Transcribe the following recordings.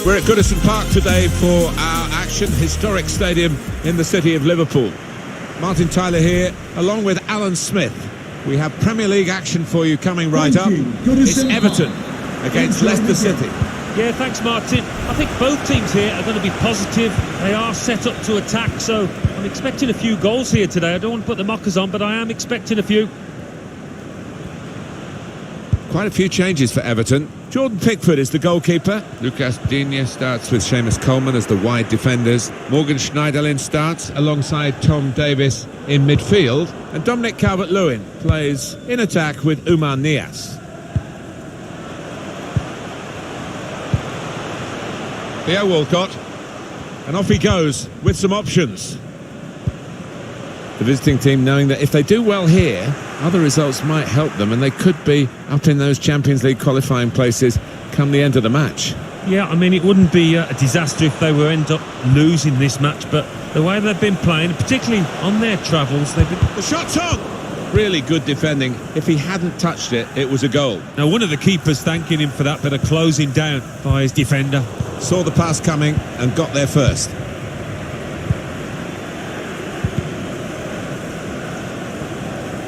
We're at Goodison Park today for our action, historic stadium in the city of Liverpool. Martin Tyler here, along with Alan Smith. We have Premier League action for you coming right up. It's Everton against Leicester City. Yeah, thanks Martin. I think both teams here are going to be positive. They are set up to attack, so I'm expecting a few goals here today. I don't want to put the mockers on, but I am expecting a few. Quite a few changes for Everton. Jordan Pickford is the goalkeeper. Lucas Digne starts with Seamus Coleman as the wide defenders. Morgan Schneiderlin starts alongside Tom Davies in midfield. And Dominic Calvert-Lewin plays in attack with Oumar Niasse. Theo Walcott. And off he goes with some options. The visiting team knowing that if they do well here, other results might help them, and they could be up in those Champions League qualifying places come the end of the match. Yeah, I mean, it wouldn't be a disaster if they were end up losing this match, but the way they've been playing, particularly on their travels, they've been... The shot's on! Really good defending. If he hadn't touched it, it was a goal. Now, one of the keepers thanking him for that bit of closing down by his defender. Saw the pass coming and got there first.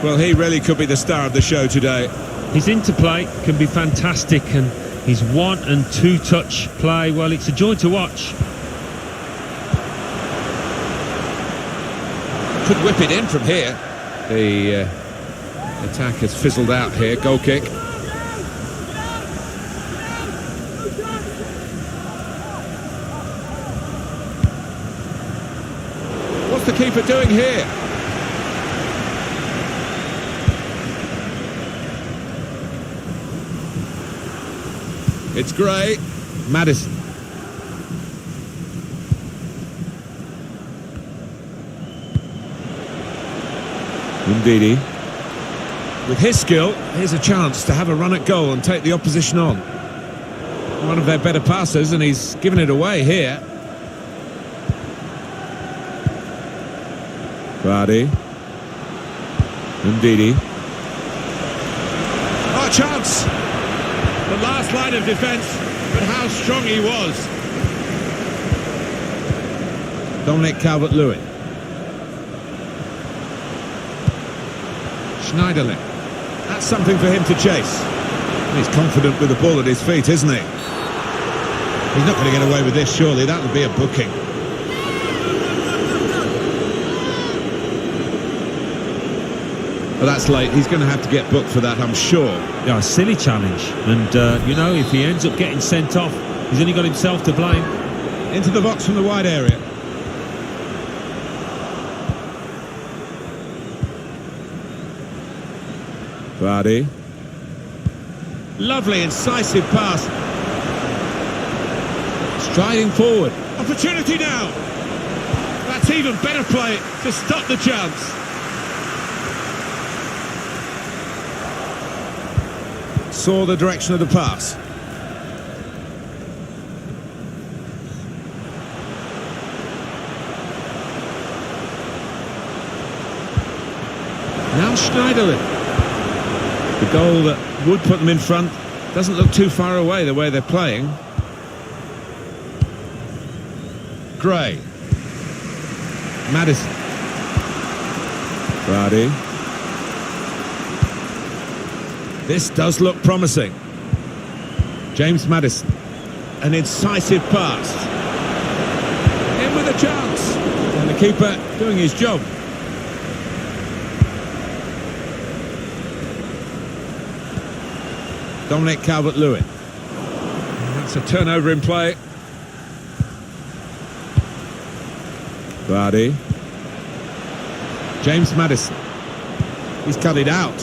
Well, he really could be the star of the show today. His interplay can be fantastic, and his one and two touch play, well, it's a joy to watch. Could whip it in from here. The attack has fizzled out here. Goal kick. What's the keeper doing here? It's Gray. Maddison. Ndidi. With his skill, here's a chance to have a run at goal and take the opposition on. One of their better passers, and he's given it away here. Vardy. Ndidi. Oh, chance! The last line of defence, but how strong he was. Dominic Calvert-Lewin. Schneiderlin. That's something for him to chase. He's confident with the ball at his feet, isn't he? He's not going to get away with this, surely. That would be a booking. Well, that's late. He's going to have to get booked for that, I'm sure. Yeah, a silly challenge. And, you know, if he ends up getting sent off, he's only got himself to blame. Into the box from the wide area. Vardy. Lovely, incisive pass. Striding forward. Opportunity now. That's even better play to stop the chance. Saw the direction of the pass. Now Schneiderlin. The goal that would put them in front doesn't look too far away the way they're playing. Gray. Maddison. Vardy. This does look promising. James Maddison. An incisive pass. In with a chance. And the keeper doing his job. Dominic Calvert-Lewin. That's a turnover in play. Vardy. James Maddison. He's cut it out.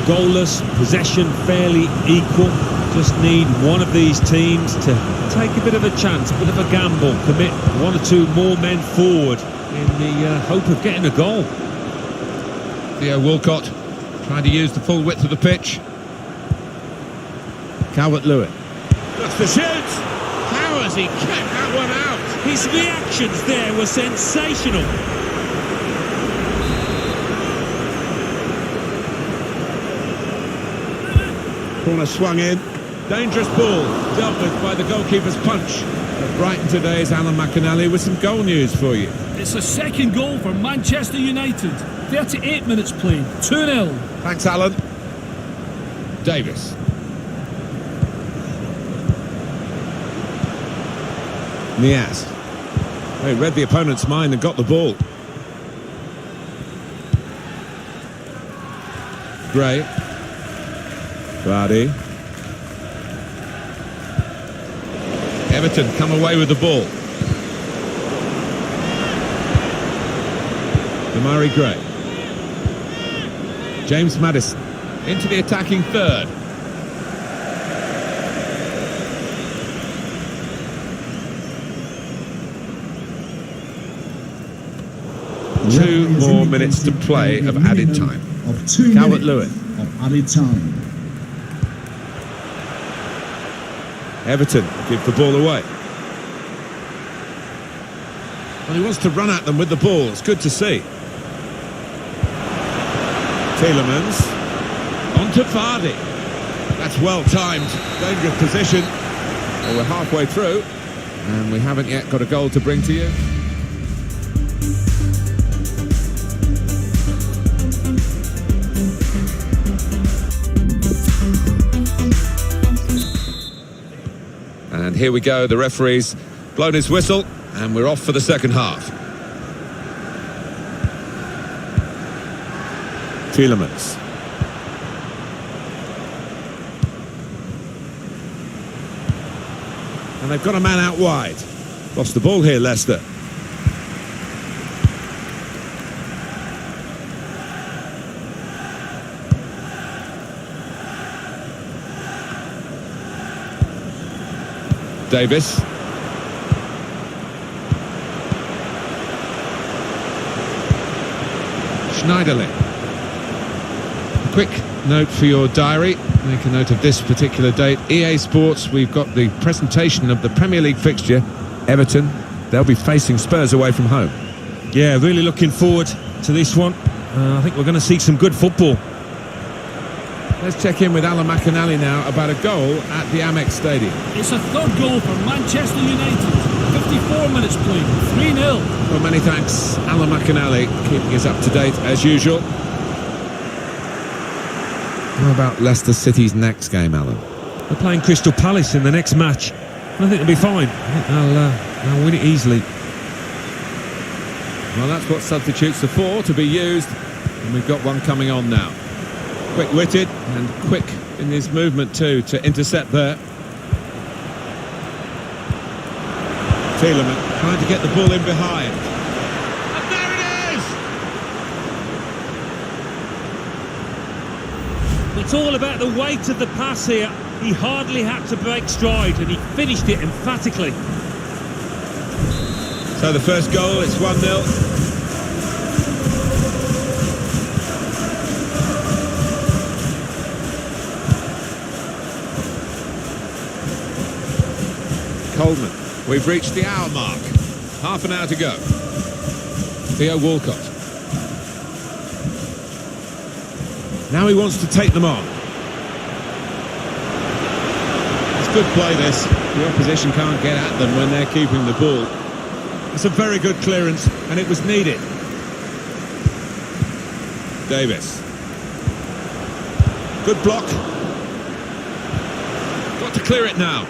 Goalless, possession fairly equal. Just need one of these teams to take a bit of a chance, a bit of a gamble, commit one or two more men forward in the hope of getting a goal. Theo Walcott trying to use the full width of the pitch. Calvert-Lewin looks to shoot. How has he kept that one out? His reactions there were sensational. Corner swung in. Dangerous ball dealt with by the goalkeeper's punch. But Brighton today's Alan McInally with some goal news for you. It's a second goal for Manchester United. 38 minutes played, 2-0. Thanks, Alan. Davis. Niaz. They read the opponent's mind and got the ball. Gray. Vardy. Everton come away with the ball. Damari Gray. James Maddison into the attacking third. Two more minutes to play of added time. Calvert-Lewin. Of added time. Everton give the ball away. Well, he wants to run at them with the ball. It's good to see. Tielemans. On to Vardy. That's well timed. Dangerous position. Well, we're halfway through, and we haven't yet got a goal to bring to you. And here we go, the referee's blown his whistle, and we're off for the second half. Tielemans. And they've got a man out wide. Lost the ball here, Leicester. Davis. Schneiderlin. Quick note for your diary. Make a note of this particular date. EA Sports, we've got the presentation of the Premier League fixture. Everton, they'll be facing Spurs away from home. Yeah, really looking forward to this one. I think we're going to see some good football. Let's check in with Alan McInally now about a goal at the Amex Stadium. It's a third goal for Manchester United. 54 minutes played, 3-0. Well, many thanks, Alan McInally, keeping us up to date as usual. How about Leicester City's next game, Alan? They're playing Crystal Palace in the next match. I think they'll be fine. I think they'll win it easily. Well, that's what substitutes are for, to be used. And we've got one coming on now. Quick-witted and quick in his movement too to intercept there. Tielemans trying to get the ball in behind. And there it is! It's all about the weight of the pass here. He hardly had to break stride and he finished it emphatically. So the first goal, it's 1-0. Coleman. We've reached the hour mark. Half an hour to go. Theo Walcott. Now he wants to take them on. It's good play, this. The opposition can't get at them when they're keeping the ball. It's a very good clearance, and it was needed. Davis. Good block. Got to clear it now.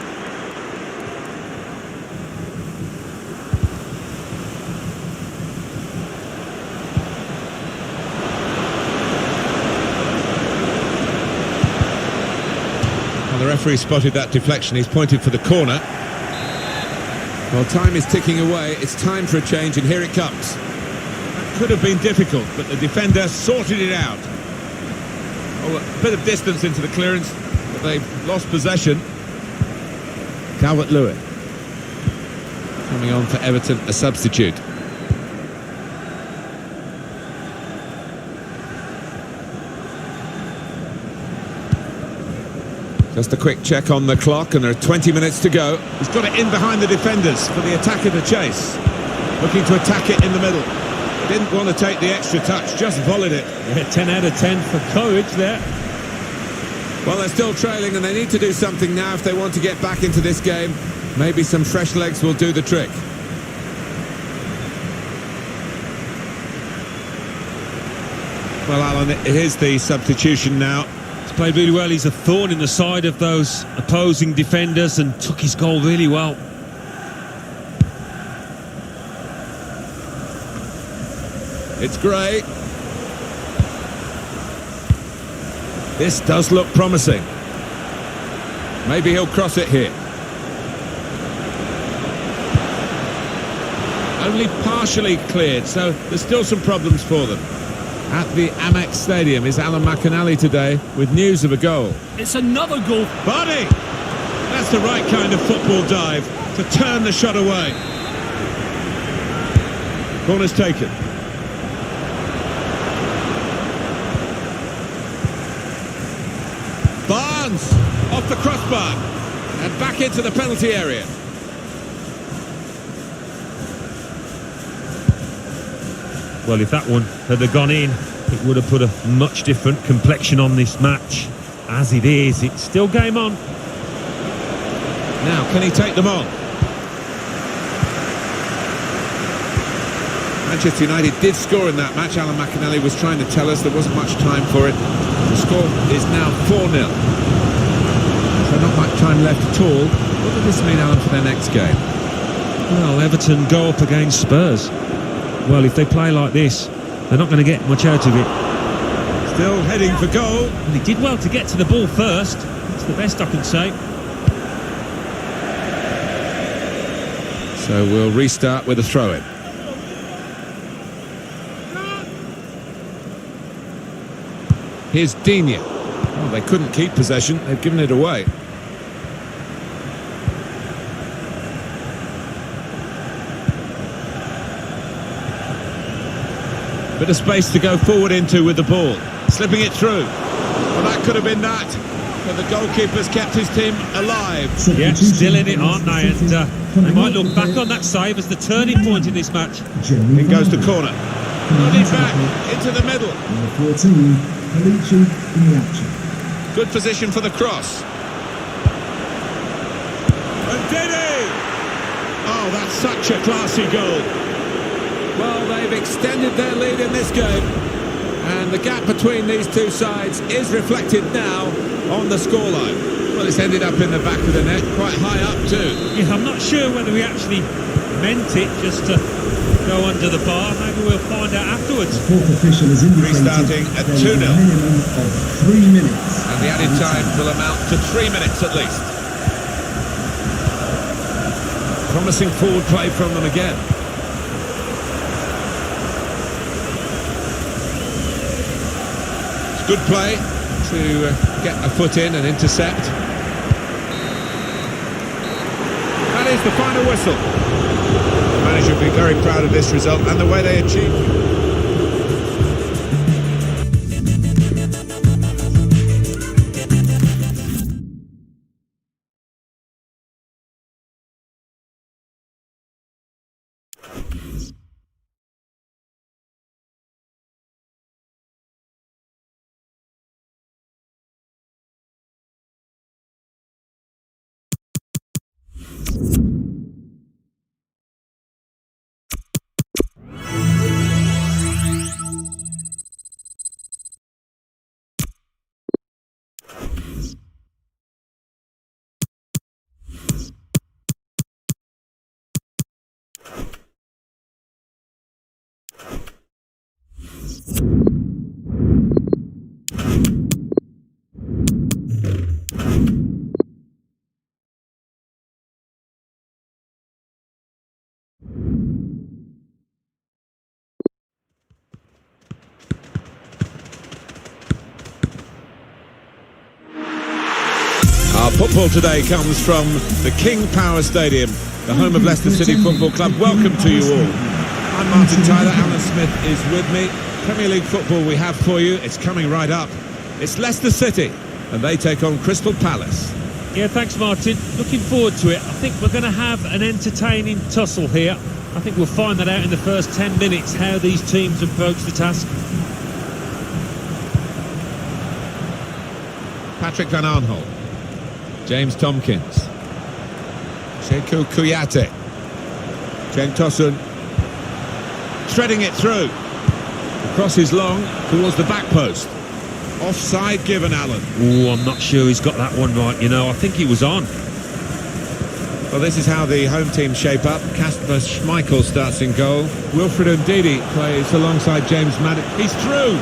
The referee spotted that deflection. He's pointed for the corner. Well, time is ticking away. It's time for a change, and here it comes. Could have been difficult, but the defender sorted it out. Oh, a bit of distance into the clearance, but they've lost possession. Calvert-Lewin coming on for Everton, a substitute. Just a quick check on the clock, and there are 20 minutes to go. He's got it in behind the defenders for the attack of the chase. Looking to attack it in the middle. Didn't want to take the extra touch, just volleyed it. Yeah, 10 out of 10 for courage there. Well, they're still trailing, and they need to do something now if they want to get back into this game. Maybe some fresh legs will do the trick. Well, Alan, it is the substitution now. He's played really well. He's a thorn in the side of those opposing defenders and took his goal really well. It's Gray. This does look promising. Maybe he'll cross it here. Only partially cleared, so there's still some problems for them. At the Amex Stadium is Alan McInally today with news of a goal. It's another goal. Body! That's the right kind of football dive to turn the shot away. Corner's taken. Barnes off the crossbar and back into the penalty area. Well, if that one had gone in, it would have put a much different complexion on this match. As it is, it's still game on. Now, can he take them on? Manchester United did score in that match. Alan McInally was trying to tell us there wasn't much time for it. The score is now 4-0. So not much time left at all. What does this mean, Alan, for their next game? Well, Everton go up against Spurs. Well, if they play like this, they're not going to get much out of it. Still heading for goal. And he did well to get to the ball first. That's the best I can say. So we'll restart with a throw-in. Here's Digne. Oh, they couldn't keep possession. They've given it away. Bit of space to go forward into with the ball. Slipping it through. Well, that could have been that. But the goalkeeper's kept his team alive. Yeah, still in it, aren't they? And they might look back on that save as the turning point in this match. In goes the corner. Nodded back into the middle. Number 14, Kalichi in the action. Good position for the cross. And Diddy! Oh, that's such a classy goal. Well, they've extended their lead in this game, and the gap between these two sides is reflected now on the scoreline. Well, it's ended up in the back of the net, quite high up too. Yeah, I'm not sure whether he actually meant it just to go under the bar. Maybe we'll find out afterwards. The fourth official has indicated Restarting at there is 2-0. a minimum of 3 minutes. And the added time will amount to 3 minutes at least. Promising forward play from them again. Good play to get a foot in and intercept. That is the final whistle. The manager will be very proud of this result and the way they achieved it. Our football today comes from the King Power Stadium, the home of Leicester City Football Club. Welcome to you all. I'm Martin Tyler, Alan Smith is with me. Premier League football we have for you, it's coming right up. It's Leicester City, and they take on Crystal Palace. Yeah, thanks Martin. Looking forward to it. I think we're going to have an entertaining tussle here. I think we'll find that out in the first 10 minutes, how these teams approach the task. Patrick Van Aanholt, James Tompkins, Sekou Kouyaté, Cenk Tosun, threading it through. The cross is long towards the back post. Offside given, Alan. Oh, I'm not sure he's got that one right, you know. I think he was on. Well, this is how the home team shape up. Kasper Schmeichel starts in goal. Wilfred Ndidi plays alongside James Maddox. He's through!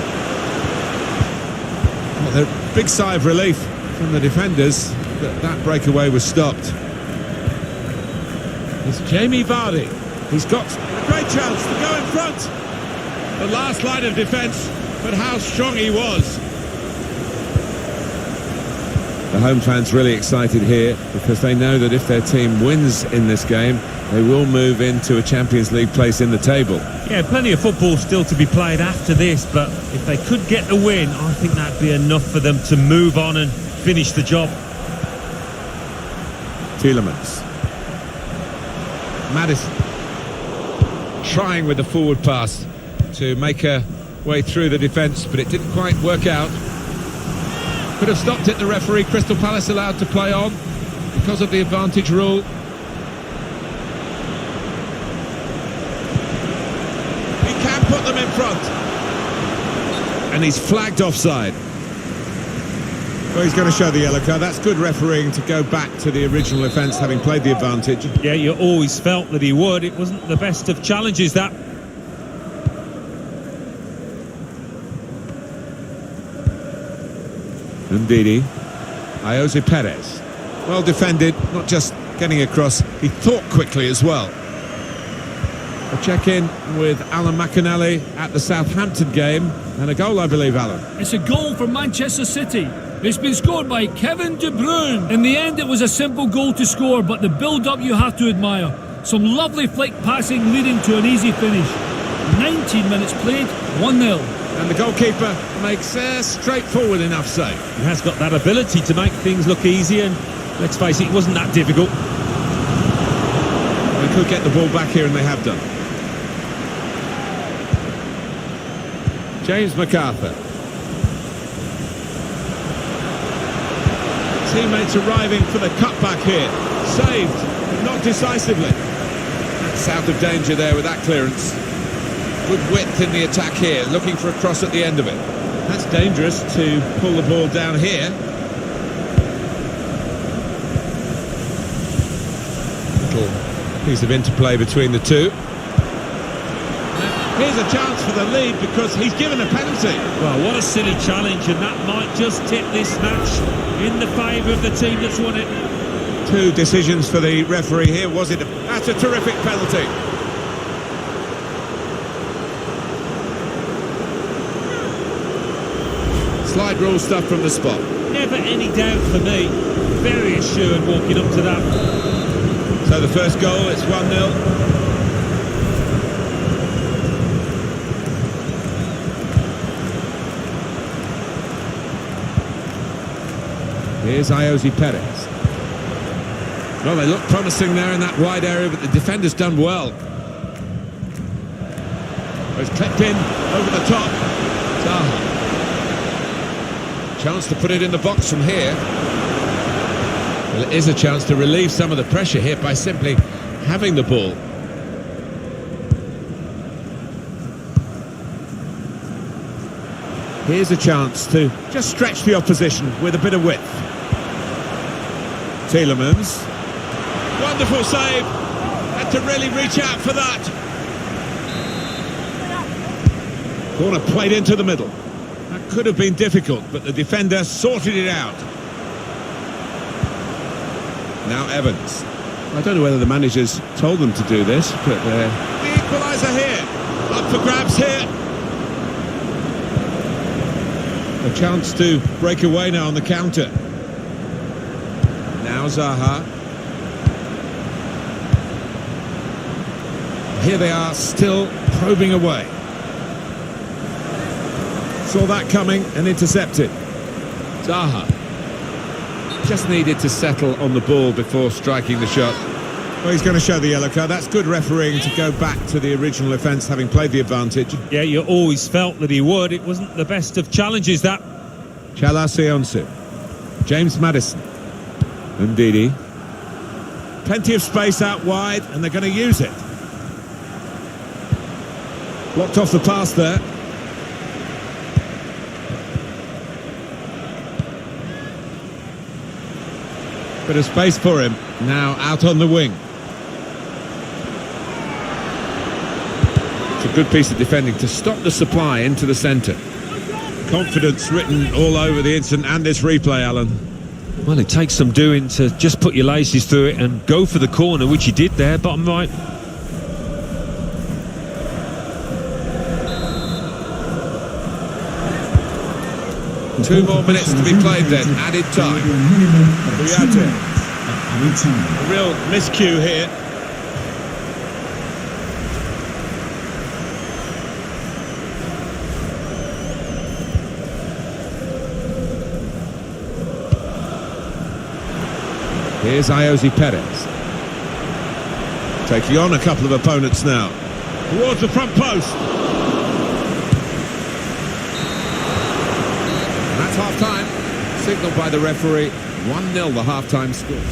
Well, a big sigh of relief from the defenders that that breakaway was stopped. It's Jamie Vardy. He's got a great chance to go in front. The last line of defence, but how strong he was. The home fans really excited here because they know that if their team wins in this game, they will move into a Champions League place in the table. Yeah, plenty of football still to be played after this, but if they could get the win, I think that'd be enough for them to move on and finish the job. Tielemans. Maddison trying with the forward pass to make a way through the defence, but it didn't quite work out. Could have stopped it, the referee. Crystal Palace allowed to play on because of the advantage rule. He can put them in front. And he's flagged offside. Well, he's going to show the yellow card. That's good refereeing to go back to the original offence, having played the advantage. Yeah, you always felt that he would. It wasn't the best of challenges, that. Ndidi, Jose Perez, well defended, not just getting across, he thought quickly as well. A check-in with Alan McAnally at the Southampton game, and a goal, I believe, Alan. It's a goal for Manchester City. It's been scored by Kevin De Bruyne. In the end, it was a simple goal to score, but the build-up you have to admire. Some lovely flick passing leading to an easy finish. 19 minutes played, 1-0. And the goalkeeper makes a straightforward enough save. He has got that ability to make things look easy, and let's face it, it wasn't that difficult. They could get the ball back here, and they have done. James MacArthur. Teammates arriving for the cutback here. Saved, but not decisively. That's out of danger there with that clearance. Good width in the attack here, looking for a cross at the end of it. That's dangerous to pull the ball down here. Little piece of interplay between the two. Here's a chance for the lead because he's given a penalty. Well, what a silly challenge, and that might just tip this match in the favour of the team that's won it. Two decisions for the referee here. Was it? That's a terrific penalty. Slide rule stuff from the spot. Never any doubt for me. Very assured walking up to that. So the first goal, it's 1-0. Here's Jose Perez. Well, they look promising there in that wide area, but the defender's done well. It's clipped in over the top. Zaha. Chance to put it in the box from here. Well, it is a chance to relieve some of the pressure here by simply having the ball. Here's a chance to just stretch the opposition with a bit of width. Tielemans. Wonderful save. Had to really reach out for that. Corner played into the middle. That could have been difficult, but the defender sorted it out. Now Evans. I don't know whether the managers told them to do this, but the equaliser here. Up for grabs here. A chance to break away now on the counter. Now Zaha. Here they are, still probing away. Saw that coming and intercepted. Zaha. Just needed to settle on the ball before striking the shot. Well, he's going to show the yellow card. That's good refereeing to go back to the original offence, having played the advantage. Yeah, you always felt that he would. It wasn't the best of challenges, that. Chala Sionsu. James Maddison. Ndidi. Plenty of space out wide, and they're going to use it. Blocked off the pass there. Bit of space for him. Now out on the wing. It's a good piece of defending to stop the supply into the centre. Confidence written all over the incident and this replay, Alan. Well, it takes some doing to just put your laces through it and go for the corner, which he did there, bottom right. 2 more minutes to be played then, added time. A real miscue here. Here's Iosi Perez. Taking on a couple of opponents now. Towards the front post. And that's half-time. Signalled by the referee. 1-0 the half-time score.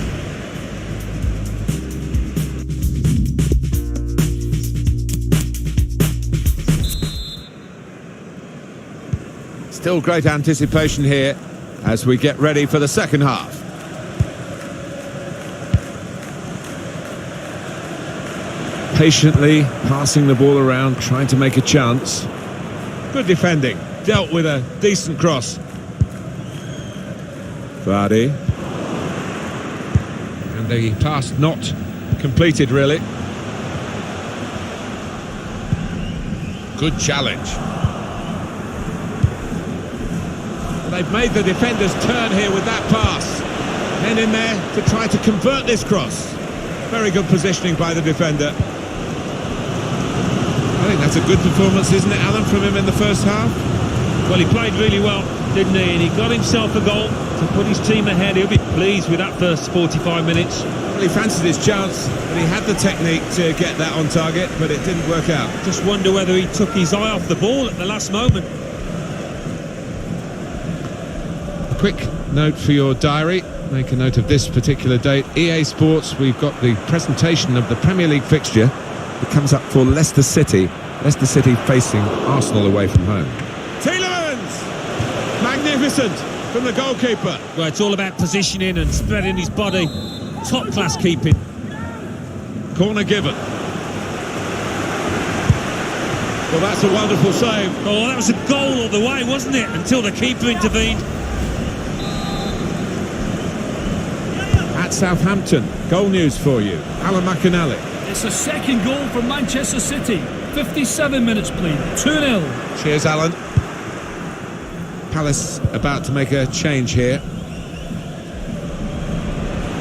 Still great anticipation here as we get ready for the second half. Patiently passing the ball around, trying to make a chance. Good defending, dealt with a decent cross. Vardy. And the pass not completed, really. Good challenge. They've made the defenders turn here with that pass. Men in there to try to convert this cross. Very good positioning by the defender. I think that's a good performance, isn't it, Alan, from him in the first half? Well, he played really well, didn't he? And he got himself a goal to put his team ahead. He'll be pleased with that first 45 minutes. Well, he fancied his chance, and he had the technique to get that on target, but it didn't work out. Just wonder whether he took his eye off the ball at the last moment. Quick note for your diary. Make a note of this particular date. EA Sports, we've got the presentation of the Premier League fixture. It comes up for Leicester City. Leicester City facing Arsenal away from home. Tielemans! Magnificent from the goalkeeper. Well, it's all about positioning and spreading his body. Top-class keeping. Corner given. Well, that's a wonderful save. Oh, that was a goal all the way, wasn't it? Until the keeper intervened. At Southampton, goal news for you. Alan McInally. It's a second goal for Manchester City. 57 minutes played, 2-0. Cheers, Alan. Palace about to make a change here.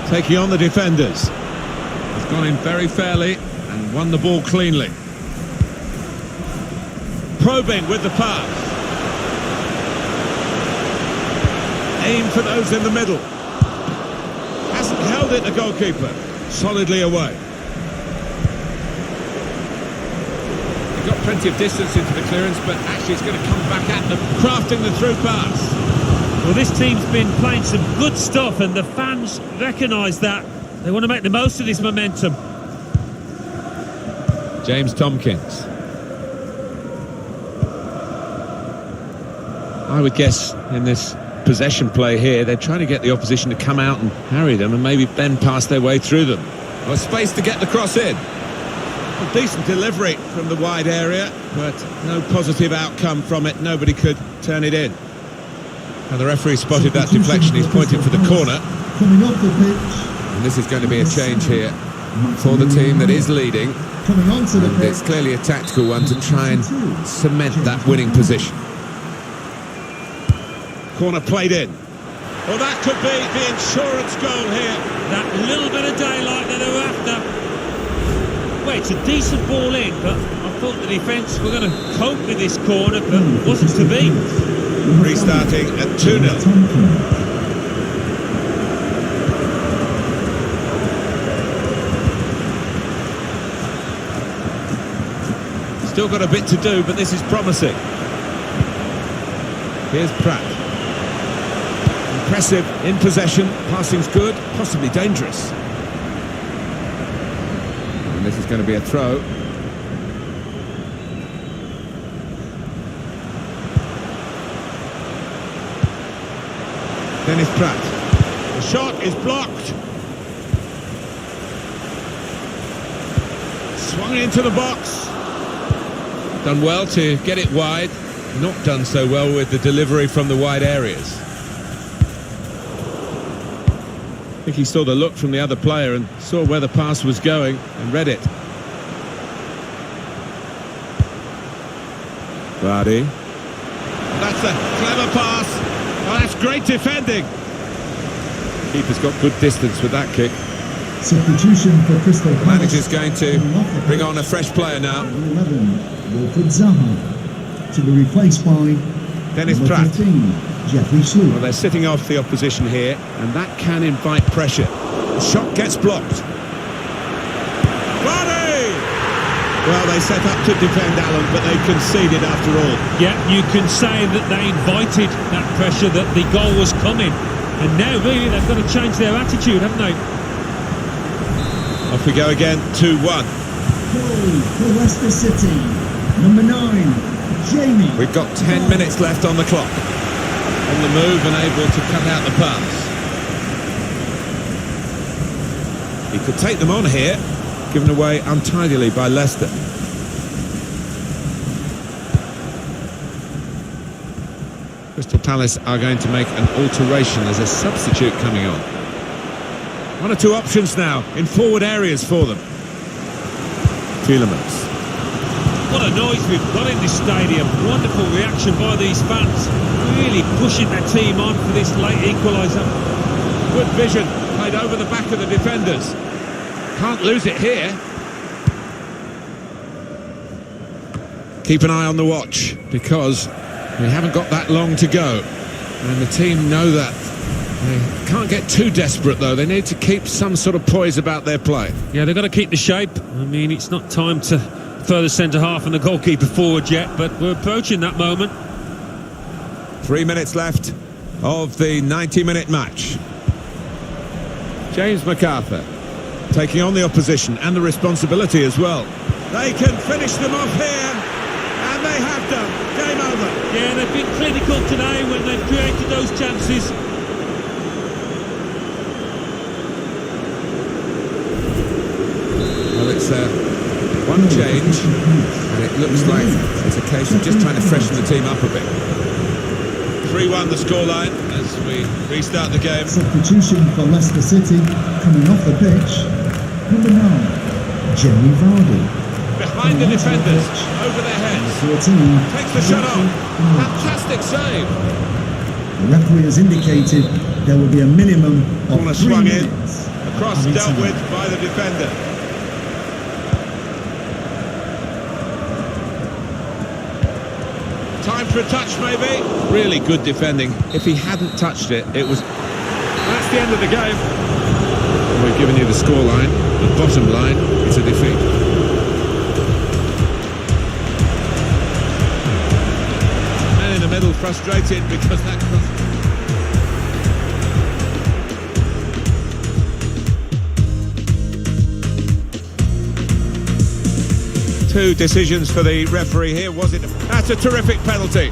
Taking on the defenders. He's gone in very fairly and won the ball cleanly. Probing with the pass. Aim for those in the middle. Hasn't held it, the goalkeeper. Solidly away. He got plenty of distance into the clearance, but actually it's going to come back at them, crafting the through pass. Well, this team's been playing some good stuff, and the fans recognise that. They want to make the most of this momentum. James Tompkins. I would guess in this possession play here, they're trying to get the opposition to come out and harry them and maybe then pass their way through them. Well, space to get the cross in. A decent delivery from the wide area, but no positive outcome from it. Nobody could turn it in. And the referee spotted that deflection. He's pointing for the corner. Coming off the pitch. And this is going to be a change here for the team that is leading. Coming onto the pitch. It's clearly a tactical one to try and cement that winning position. Corner played in. Well, that could be the insurance goal here. that little bit of daylight that they were after. Well, it's a decent ball in, but I thought the defence were going to cope with this corner, but it wasn't to be. Restarting at 2-0. Still got a bit to do, but this is promising. Here's Pratt. Impressive in possession, passing's good, possibly dangerous. And this is going to be a throw. Dennis Pratt. The shot is blocked. Swung into the box. Done well to get it wide. Not done so well with the delivery from the wide areas. I think he saw the look from the other player and saw where the pass was going and read it. Vardy. That's a clever pass. Oh, that's great defending. Keeper's got good distance with that kick. Substitution for Crystal Palace. Manager's going to bring on a fresh player now. 11, Wilfried Zaha, to be replaced by Dennis number Pratt. 15, Jeffrey Sloop. Well, they're sitting off the opposition here, and that can invite pressure. The shot gets blocked. Vardy! Well, they set up to defend Allen, but they conceded after all. Yeah, you can say that they invited that pressure, that the goal was coming. And now, really, they've got to change their attitude, haven't they? Off we go again, 2-1. Goal for Leicester City, number 9, Jamie. We've got 10 minutes left on the clock. On the move and able to cut out the pass. He could take them on here, given away untidily by Leicester. Crystal Palace are going to make an alteration. There's a substitute coming on. One or two options now in forward areas for them. Tielemans. What a noise we've got in this stadium. Wonderful reaction by these fans. Really pushing their team on for this late equaliser. Good vision, played over the back of the defenders. Can't lose it here. Keep an eye on the watch, because we haven't got that long to go. And the team know that. They can't get too desperate, though. They need to keep some sort of poise about their play. Yeah, they've got to keep the shape. I mean, it's not time to further centre-half and the goalkeeper forward yet, but we're approaching that moment. 3 minutes left of the 90-minute match. James MacArthur taking on the opposition and the responsibility as well. They can finish them off here, and they have done. Game over. Yeah, they've been clinical today when they've created those chances. Well, it's one change, and it looks like it's a case of just trying to freshen the team up a bit. 3-1 the scoreline as we restart the game. Substitution for Leicester City, coming off the pitch, number 9, Jamie Vardy. Behind the defenders, over their heads. 14, Takes the shot on. Fantastic save. The referee has indicated there will be a minimum of Corner 3 swung in. minutes. A cross dealt with by the defender. Time for a touch, maybe. Really good defending. If he hadn't touched it, it was... That's the end of the game. We've given you the scoreline. The bottom line is a defeat. Man in the middle frustrated because that cross... Two decisions for the referee here. Was it? That's a terrific penalty.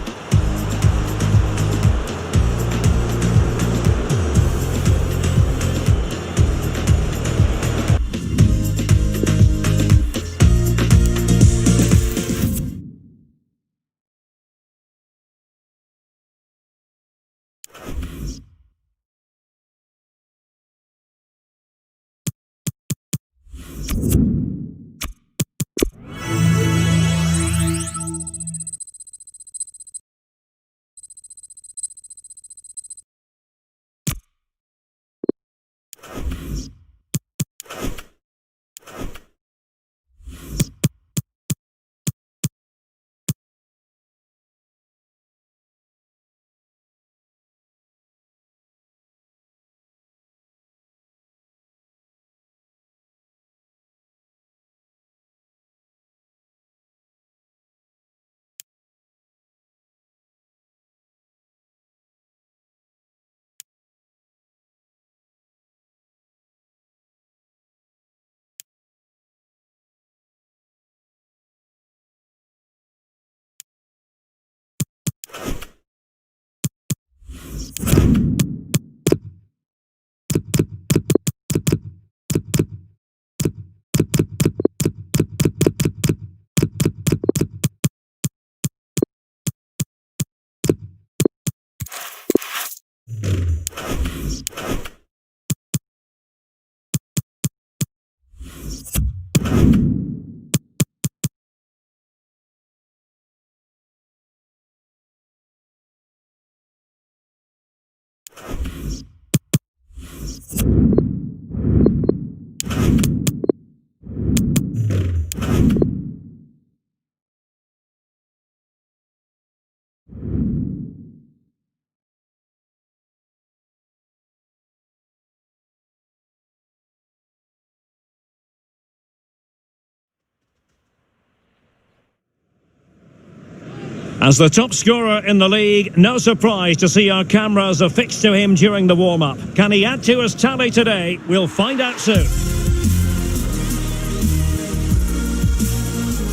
As the top scorer in the league, no surprise to see our cameras affixed to him during the warm-up. Can he add to his tally today? We'll find out soon.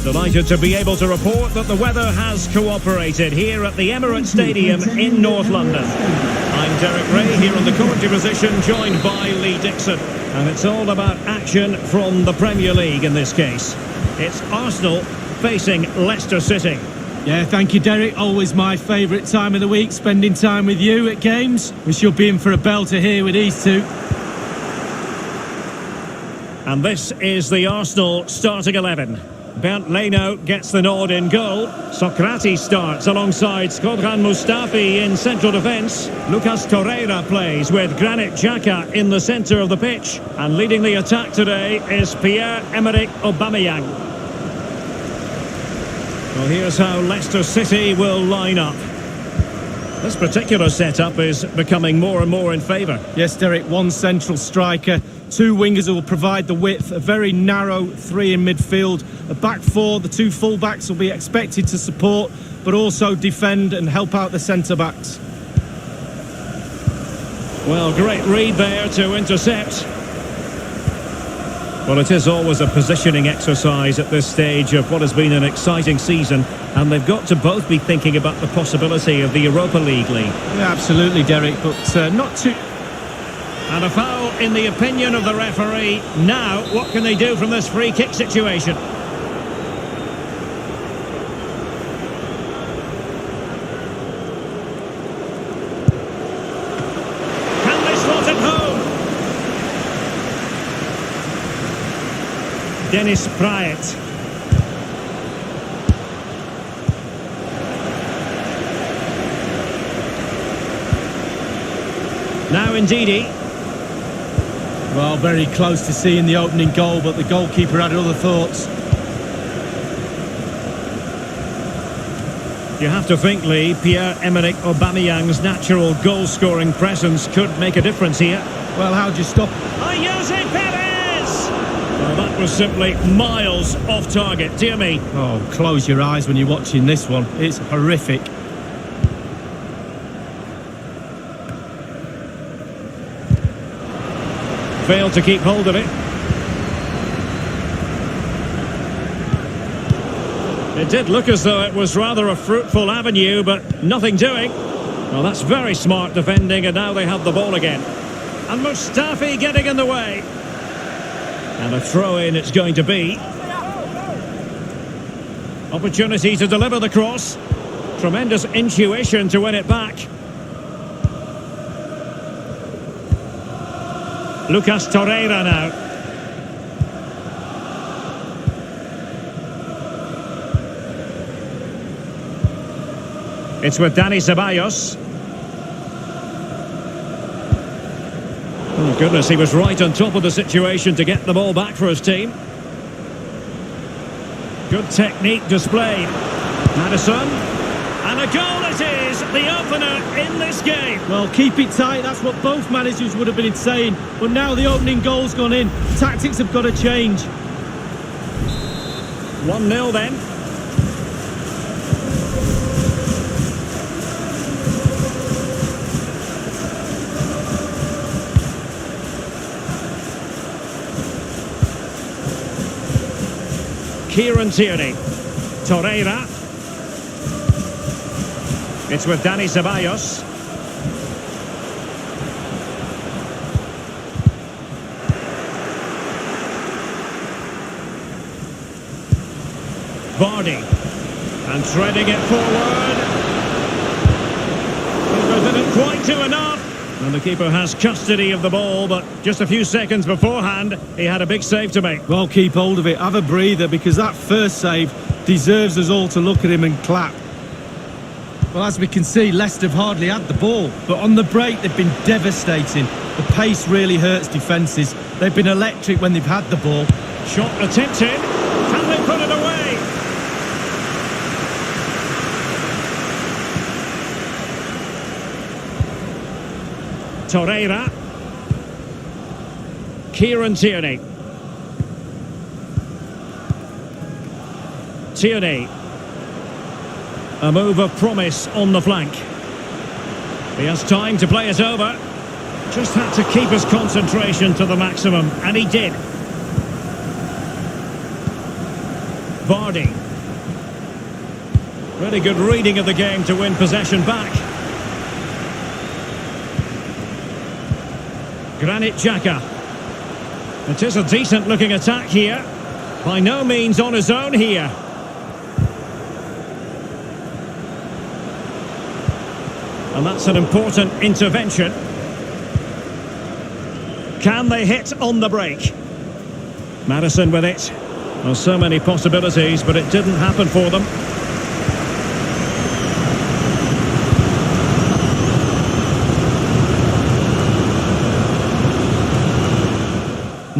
Delighted to be able to report that the weather has cooperated here at the Emirates Stadium in North London. I'm Derek Ray here on the commentary position, joined by Lee Dixon. And it's all about action from the Premier League in this case. It's Arsenal facing Leicester City. Yeah, thank you, Derek. Always my favourite time of the week, spending time with you at games. We should be in for a belter here with these two. And this is the Arsenal starting 11. Bernd Leno gets the nod in goal. Sokratis starts alongside Skodran Mustafi in central defence. Lucas Torreira plays with Granit Xhaka in the centre of the pitch. And leading the attack today is Pierre-Emerick Aubameyang. Well, here's how Leicester City will line up. This particular setup is becoming more and more in favour. Yes, Derek, one central striker, two wingers who will provide the width, a very narrow three in midfield, a back four, the two full-backs will be expected to support, but also defend and help out the centre-backs. Well, great read there to intercept. Well, it is always a positioning exercise at this stage of what has been an exciting season, and they've got to both be thinking about the possibility of the Europa League league. Yeah, absolutely, Derek, but not too... And a foul in the opinion of the referee. Now, what can they do from this free kick situation? Can they slot it home? Dennis Praet. Now Ndidi. Well, very close to seeing the opening goal, but the goalkeeper had other thoughts. You have to think, Lee, Pierre-Emerick Aubameyang's natural goal-scoring presence could make a difference here. Well, how'd you stop? Jose Perez! Well, that was simply miles off target, dear me. Oh, close your eyes when you're watching this one. It's horrific. Failed to keep hold of it. It did look as though it was rather a fruitful avenue, but nothing doing. Well, that's very smart defending, and now they have the ball again. And Mustafi getting in the way. And a throw-in it's going to be. Opportunity to deliver the cross. Tremendous intuition to win it back. Lucas Torreira now. It's with Dani Ceballos. Oh goodness, he was right on top of the situation to get the ball back for his team. Good technique displayed. Maddison. And a goal it is, the opener in this game. Well, keep it tight, that's what both managers would have been saying. But now the opening goal's gone in. Tactics have got to change. 1-0 then. Kieran Tierney. Torreira. It's with Dani Ceballos. Vardy. And threading it forward. Keeper didn't quite do enough. And the keeper has custody of the ball, but just a few seconds beforehand, he had a big save to make. Well, keep hold of it, have a breather, because that first save deserves us all to look at him and clap. Well, as we can see, Leicester have hardly had the ball, but on the break they've been devastating. The pace really hurts defences. They've been electric when they've had the ball. Shot attempted. Can they put it away? Torreira. Kieran Tierney. Tierney. A move of promise on the flank. He has time to play it over. Just had to keep his concentration to the maximum, and he did. Vardy. Really good reading of the game to win possession back. Granit Xhaka. It is a decent looking attack here. By no means on his own here. And that's an important intervention. Can they hit on the break? Maddison with it. Well, so many possibilities, but it didn't happen for them.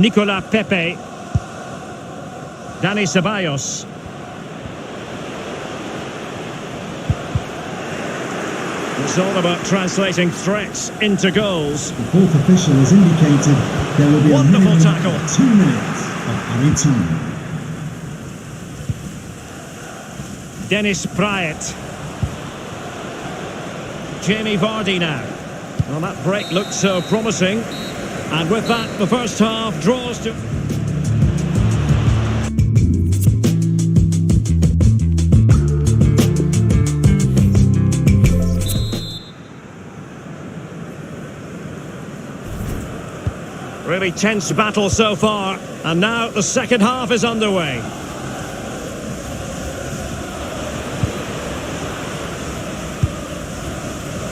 Nicolas Pepe. Dani Ceballos. It's all about translating threats into goals. The fourth official has indicated there will be Wonderful a tackle. 2 minutes of added time. Dennis Praet. Jamie Vardy now. Well, that break looked so promising. And with that, the first half draws to... Really tense battle so far, and now the second half is underway.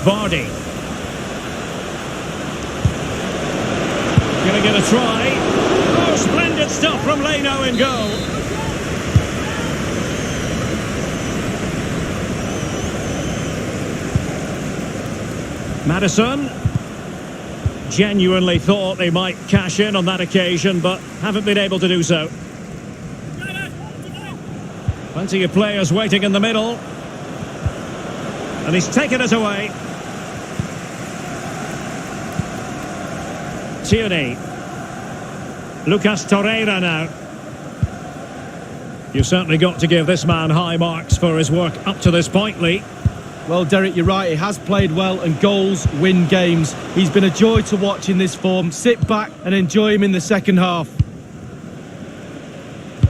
Vardy. Gonna get a try. Oh, splendid stuff from Leno in goal. Maddison. Genuinely thought they might cash in on that occasion, but haven't been able to do so. Plenty of players waiting in the middle. And he's taken it away. Tierney. Lucas Torreira now. You've certainly got to give this man high marks for his work up to this point, Lee. Well, Derek, you're right, he has played well, and goals win games. He's been a joy to watch in this form. Sit back and enjoy him in the second half.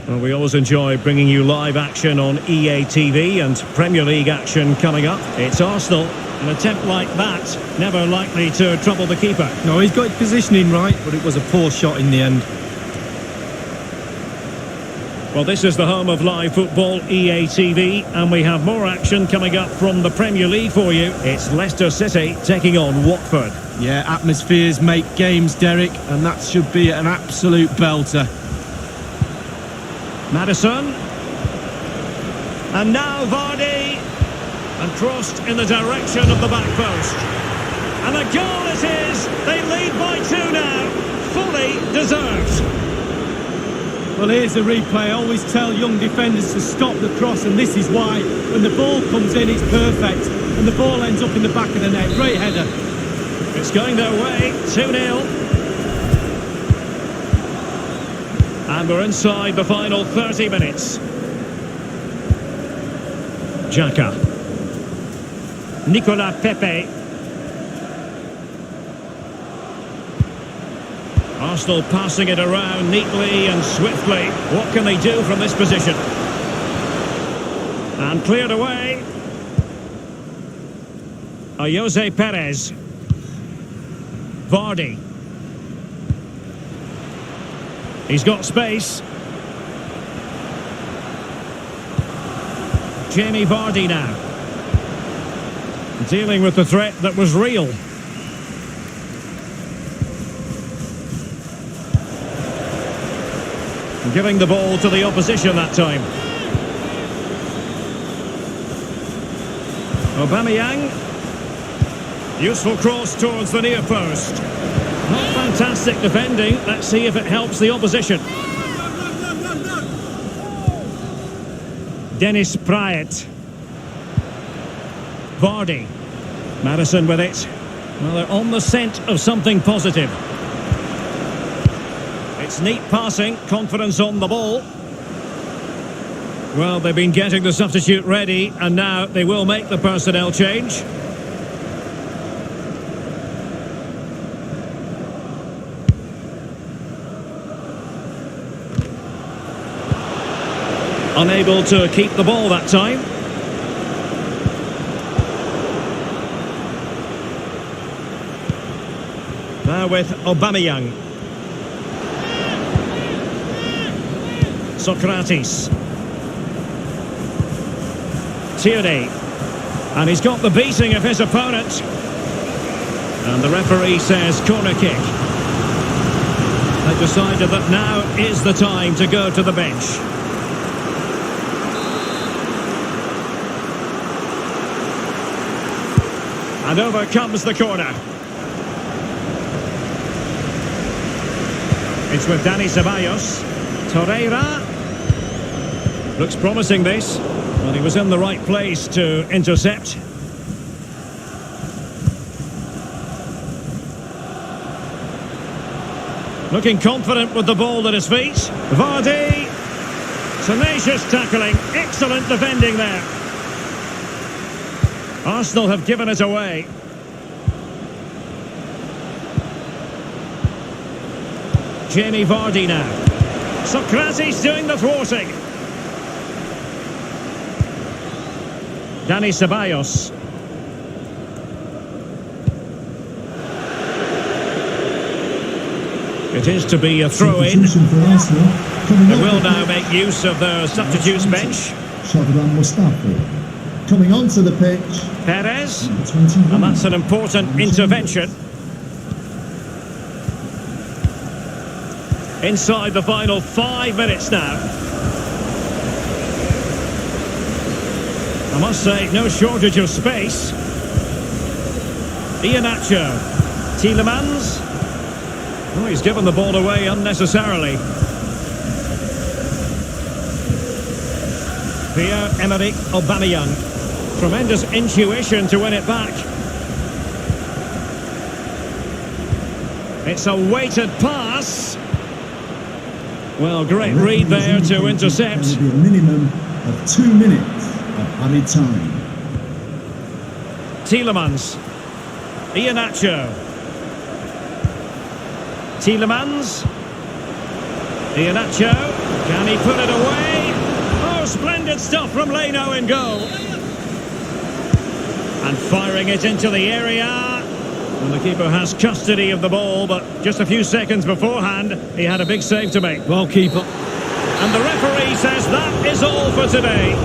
Well, we always enjoy bringing you live action on EA TV and Premier League action coming up. It's Arsenal. An attempt like that, never likely to trouble the keeper. No, he's got his positioning right, but it was a poor shot in the end. Well, this is the home of live football, EA TV, and we have more action coming up from the Premier League for you. It's Leicester City taking on Watford. Yeah, atmospheres make games, Derek, and that should be an absolute belter. Maddison. And now Vardy. And crossed in the direction of the back post. And a goal it is. They lead by 2 now. Fully deserved. Well, here's the replay. I always tell young defenders to stop the cross, and this is why. When the ball comes in, it's perfect, and the ball ends up in the back of the net. Great header. It's going their way, 2-0. And we're inside the final 30 minutes. Xhaka. Nicolas Pepe. Arsenal passing it around neatly and swiftly. What can they do from this position? And cleared away. Jose Perez. Vardy. He's got space. Jamie Vardy now. Dealing with the threat that was real. Giving the ball to the opposition that time. Aubameyang. Useful cross towards the near post. Not fantastic defending. Let's see if it helps the opposition. Dennis Praet. Vardy. Madison with it. Well, they're on the scent of something positive. It's neat passing, confidence on the ball. Well, they've been getting the substitute ready, and now they will make the personnel change. Unable to keep the ball that time. Now with Aubameyang. Socrates. Tierney. And he's got the beating of his opponent. And the referee says corner kick. They decided that now is the time to go to the bench. And over comes the corner. It's with Dani Ceballos. Torreira. Looks promising, this. Well, he was in the right place to intercept. Looking confident with the ball at his feet. Vardy. Tenacious tackling. Excellent defending there. Arsenal have given it away. Jamie Vardy now. Socrates doing the thwarting. Dani Ceballos. It is to be a throw-in. They will now make use of their substitutes bench. Mustafi. Coming onto the pitch. Perez. And that's an important intervention. Inside the final 5 minutes now. I must say, no shortage of space. Iheanacho. Tielemans. Oh, he's given the ball away unnecessarily. Pierre-Emerick Aubameyang. Tremendous intuition to win it back. It's a weighted pass. Well, great read there to intercept. There will be a minimum of 2 minutes of added time. Tielemans. Iheanacho. Tielemans. Iheanacho. Can he put it away? Oh, splendid stuff from Leno in goal. And firing it into the area. And the keeper has custody of the ball, but just a few seconds beforehand, he had a big save to make. Well, keeper. And the referee says that is all for today.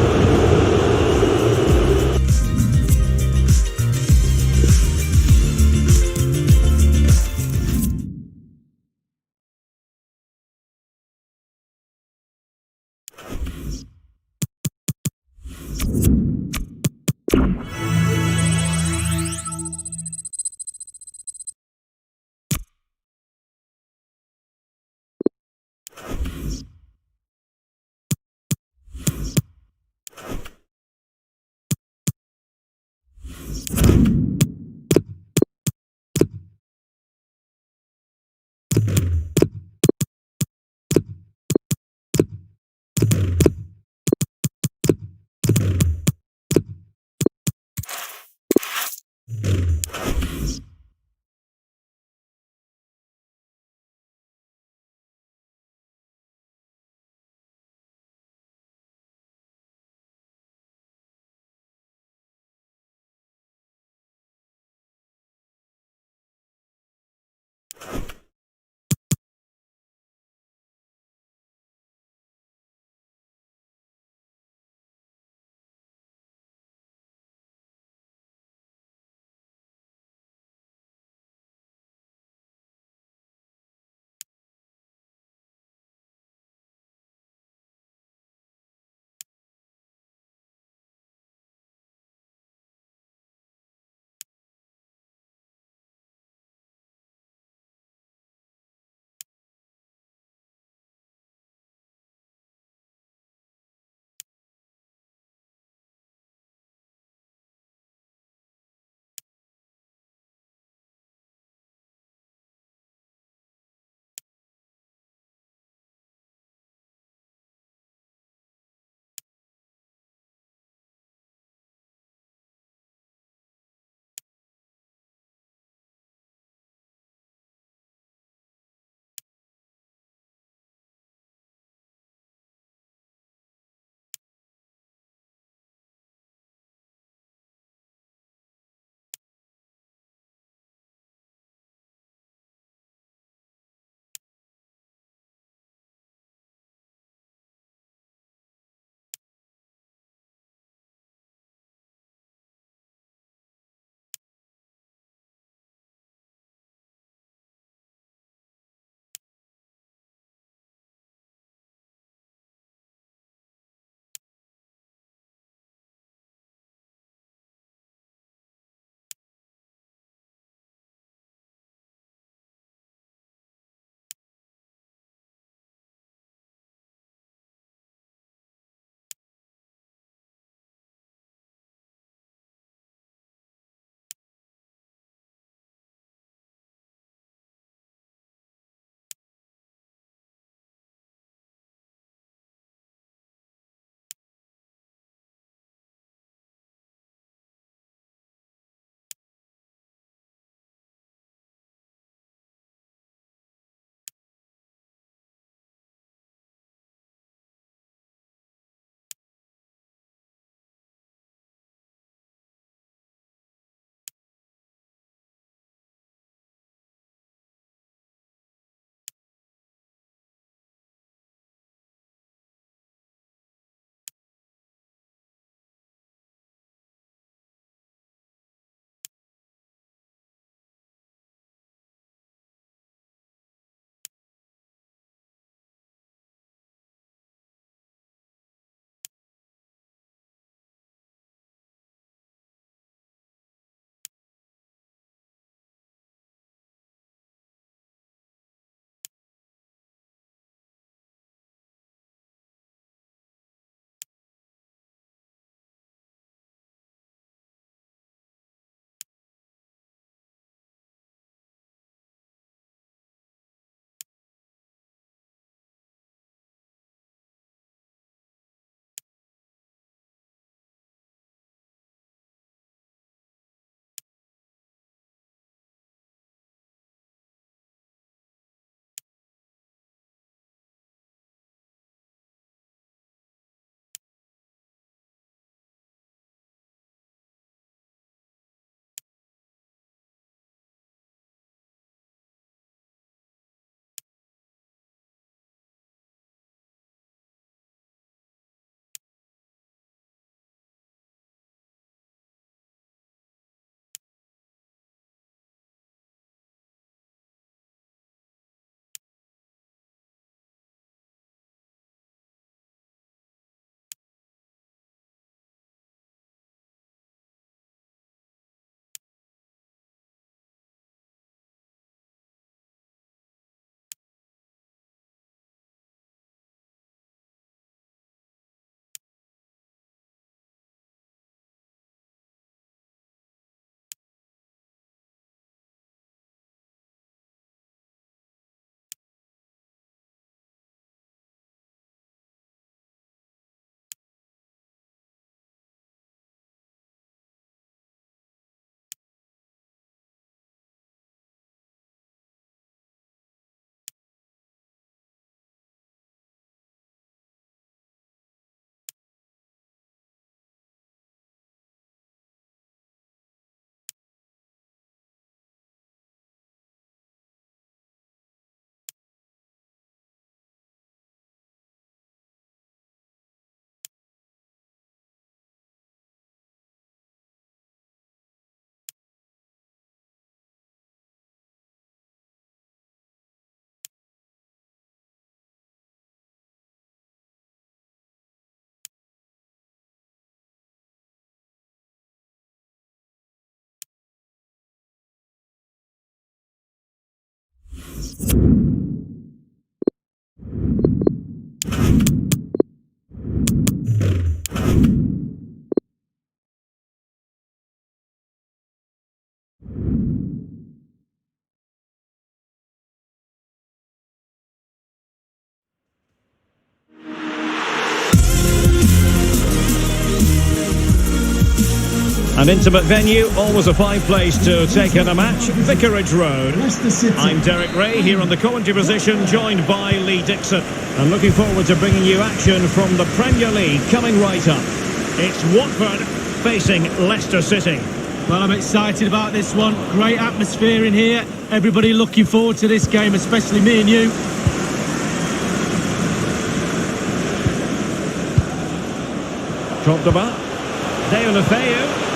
An intimate venue, always a fine place to take in a match. Vicarage Road. Leicester City. I'm Derek Ray here on the commentary position, joined by Lee Dixon. I'm looking forward to bringing you action from the Premier League coming right up. It's Watford facing Leicester City. Well, I'm excited about this one. Great atmosphere in here. Everybody looking forward to this game, especially me and you. Cordoba. Deulofeu.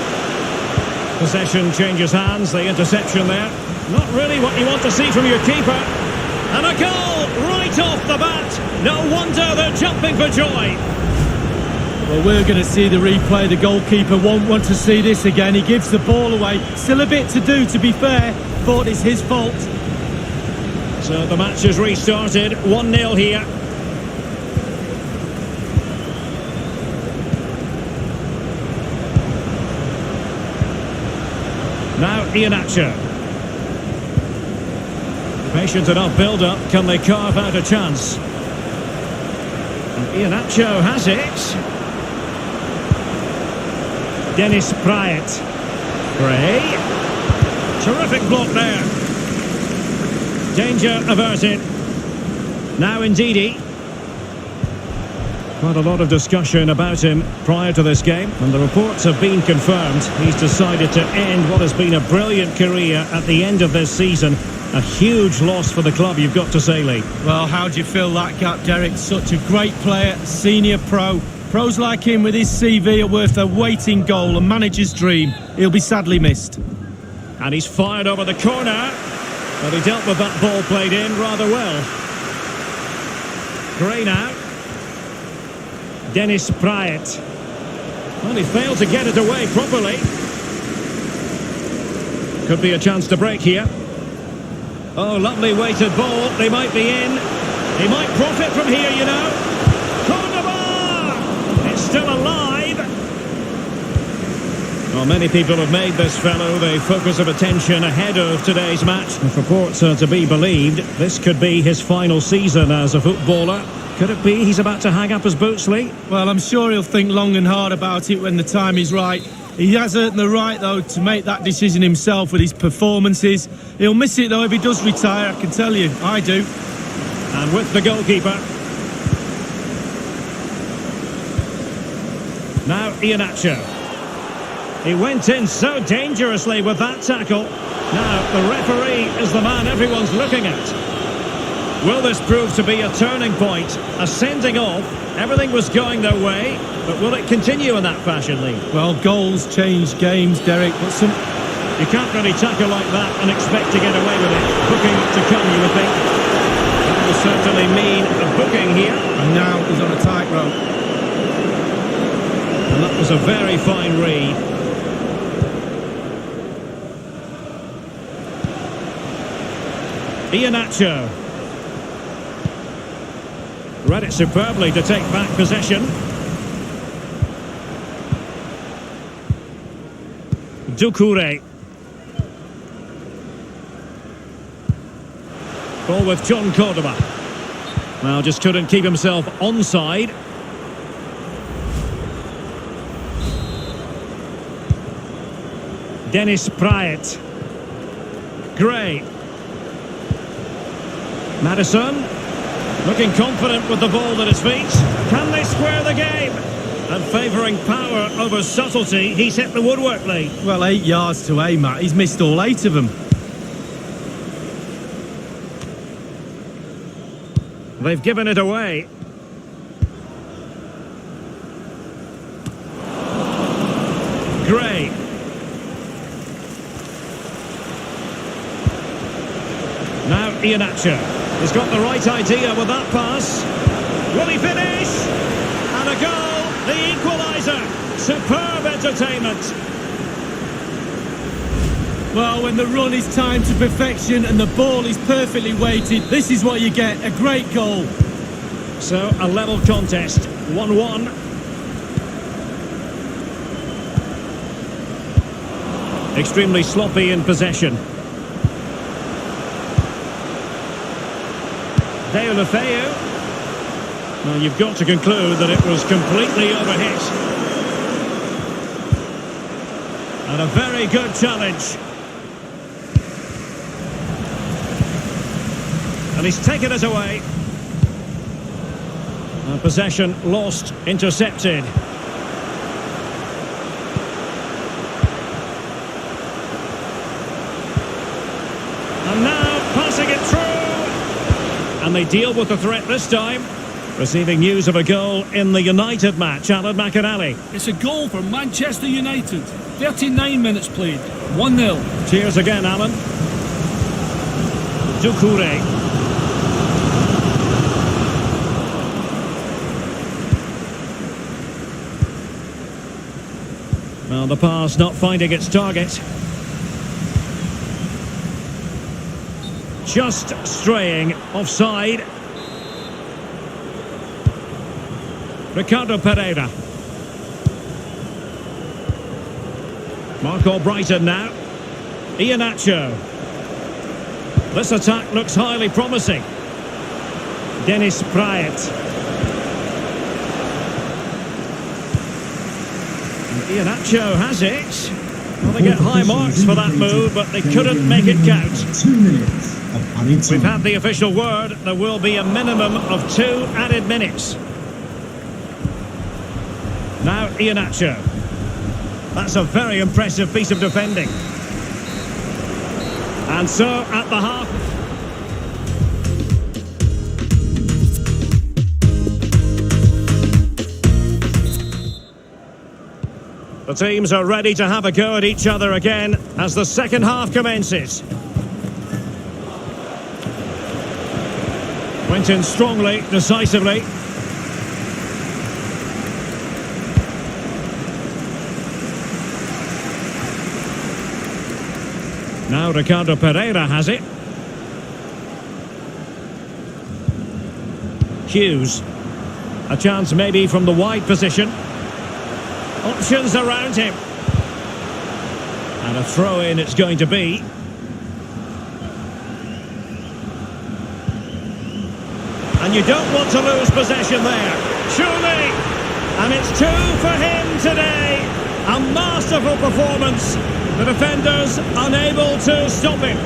Possession changes hands, the interception there. Not really what you want to see from your keeper. And a goal right off the bat. No wonder they're jumping for joy. Well, we're going to see the replay. The goalkeeper won't want to see this again. He gives the ball away. Still a bit to do, to be fair. Thought it's his fault. So the match has restarted. 1-0 here. Now Iheanacho. Patient enough build-up. Can they carve out a chance? And Iheanacho has it. Dennis Praet. Gray. Terrific block there. Danger averted. Now Ndidi. Quite a lot of discussion about him prior to this game, and the reports have been confirmed. He's decided to end what has been a brilliant career at the end of this season. A huge loss for the club, you've got to say, Lee. Well, how do you fill that gap, Derek? Such a great player, senior pro. Pros like him with his CV are worth their weight in gold, a manager's dream. He'll be sadly missed. And he's fired over the corner, but he dealt with that ball played in rather well. Gray now. Dennis Praet. Well, he failed to get it away properly. Could be a chance to break here. Oh, lovely weighted ball. They might be in. He might profit from here, you know. Cordoba! It's still alive. Well, many people have made this fellow the focus of attention ahead of today's match. If reports are to be believed, this could be his final season as a footballer. Could it be he's about to hang up his boots, Lee? Well, I'm sure he'll think long and hard about it when the time is right. He has earned the right, though, to make that decision himself with his performances. He'll miss it, though, if he does retire, I can tell you. I do. And with the goalkeeper. Now Iheanacho. He went in so dangerously with that tackle. Now the referee is the man everyone's looking at. Will this prove to be a turning point? A sending off. Everything was going their way, but will it continue in that fashion, Lee? Well, goals change games, Derek, but you can't really tackle like that and expect to get away with it. Booking to come, you would think. That will certainly mean a booking here. And now he's on a tightrope. And that was a very fine read. Iheanacho. Read it superbly to take back possession. Doucouré. Ball with John Cordoba. Well, just couldn't keep himself onside. Dennis Praet. Gray. Madison. Looking confident with the ball at his feet. Can they square the game? And favouring power over subtlety, he's hit the woodwork, Lee. Well, 8 yards to aim at. He's missed all 8 of them. They've given it away. Gray. Now Iheanacho. He's got the right idea with that pass. Will he finish? And a goal, the equaliser. Superb entertainment. Well, when the run is timed to perfection and the ball is perfectly weighted, this is what you get, a great goal. So, a level contest, 1-1. Extremely sloppy in possession. Deulofeu. Well, you've got to conclude that it was completely overhit. And a very good challenge. And he's taken it away. And possession lost, intercepted. And now passing it through. And they deal with the threat this time. Receiving news of a goal in the United match, Alan McInally. It's a goal for Manchester United. 39 minutes played. 1-0. Cheers again, Alan. Doucouré. Well, the pass not finding its target. Just straying offside. Ricardo Pereira. Marco Brighton now. Iheanacho. This attack looks highly promising. Dennis Praet. Iheanacho has it. Well, they get high marks for that move, but they couldn't make it count. 2 minutes of added time. We've had the official word. There will be a minimum of 2 added minutes. Now Iheanacho. That's a very impressive piece of defending. And so at the half. The teams are ready to have a go at each other again as the second half commences. Went in strongly, decisively. Now Ricardo Pereira has it. Hughes. A chance maybe from the wide position. Options around him. And a throw-in it's going to be. And you don't want to lose possession there. Surely. And it's 2 for him today. A masterful performance. The defenders unable to stop him.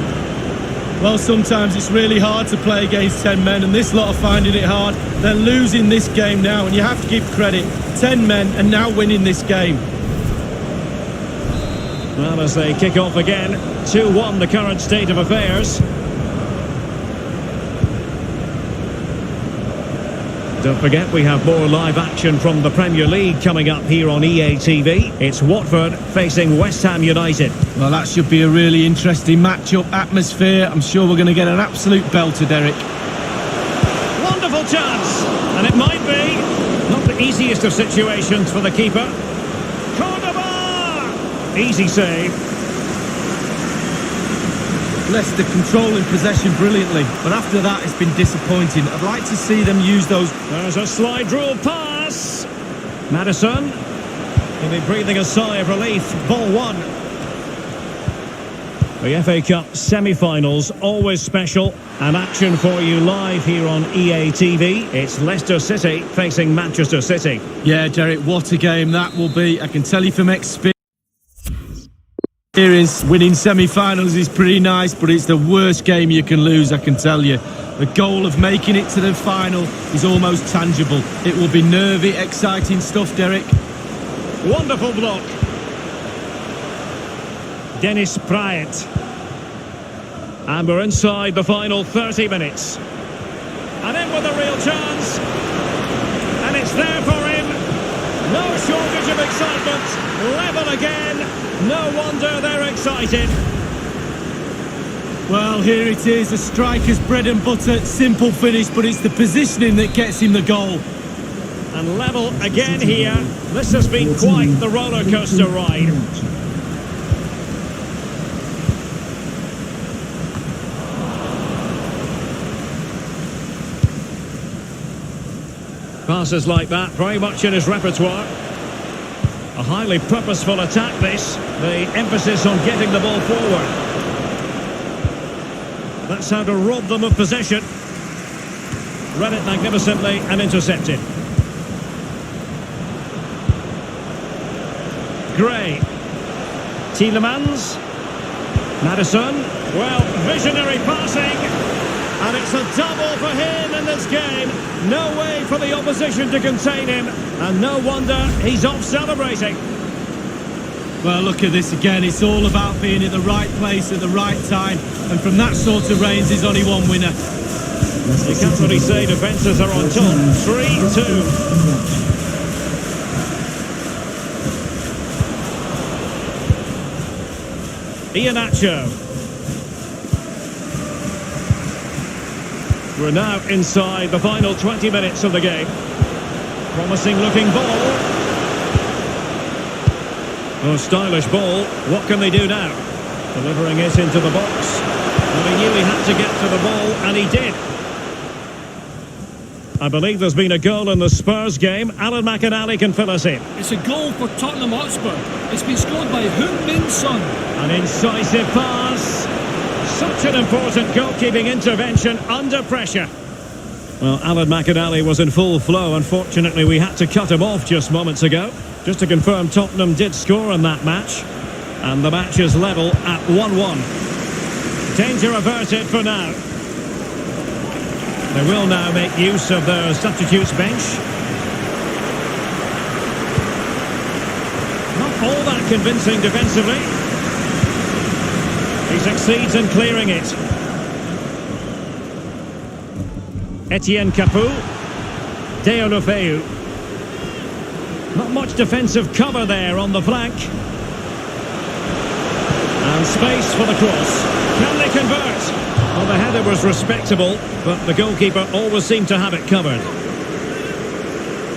Well, sometimes it's really hard to play against 10 men, and this lot are finding it hard. They're losing this game now, and you have to give credit. 10 men and now winning this game. Well, as they kick off again, 2-1 the current state of affairs. Don't forget, we have more live action from the Premier League coming up here on EA TV. It's Watford facing West Ham United. Well, that should be a really interesting match-up atmosphere. I'm sure we're going to get an absolute belter, Derek. Wonderful chance, and it might be not the easiest of situations for the keeper. Cordoba! Easy save. Leicester controlling possession brilliantly, but after that it's been disappointing. I'd like to see them use those. There's a slide rule pass. Maddison. He'll be breathing a sigh of relief. Ball 1. The FA Cup semi-finals, always special. And action for you live here on EA TV. It's Leicester City facing Manchester City. Yeah, Derek, what a game that will be. I can tell you from experience, winning semi-finals is pretty nice, but it's the worst game you can lose, I can tell you. The goal of making it to the final is almost tangible. It will be nervy, exciting stuff, Derek. Wonderful block. Dennis Praet. And we're inside the final 30 minutes. And in with a real chance. And it's there for him. No shortage of excitement. Level again. No wonder they're excited. Well, here it is, a striker's bread and butter, simple finish, but it's the positioning that gets him the goal. And level again here. This has been quite the roller coaster ride. Passes like that, very much in his repertoire. A highly purposeful attack this, the emphasis on getting the ball forward. That's how to rob them of possession. Read it magnificently and intercepted. Gray. Tielemans. Madison. Well, visionary passing. And it's a double for him in this game. No way for the opposition to contain him. And no wonder he's off celebrating. Well, look at this again. It's all about being at the right place at the right time. And from that sort of range, there's only one winner. You can't really say defences are on top. 3-2. Iheanacho. We're now inside the final 20 minutes of the game. Promising looking ball. Oh, stylish ball. What can they do now? Delivering it into the box. Well, he knew he had to get to the ball, and he did. I believe there's been a goal in the Spurs game. Alan McInally can fill us in. It's a goal for Tottenham Hotspur. It's been scored by Heung-min Son. An incisive pass. Such an important goalkeeping intervention under pressure. Well, Alan McInally was in full flow. Unfortunately, we had to cut him off just moments ago. Just to confirm, Tottenham did score in that match. And the match is level at 1-1. Danger averted for now. They will now make use of their substitutes bench. Not all that convincing defensively. He succeeds in clearing it. Etienne Capoue. Deulofeu. Not much defensive cover there on the flank. And space for the cross. Can they convert? Well, the header was respectable, but the goalkeeper always seemed to have it covered.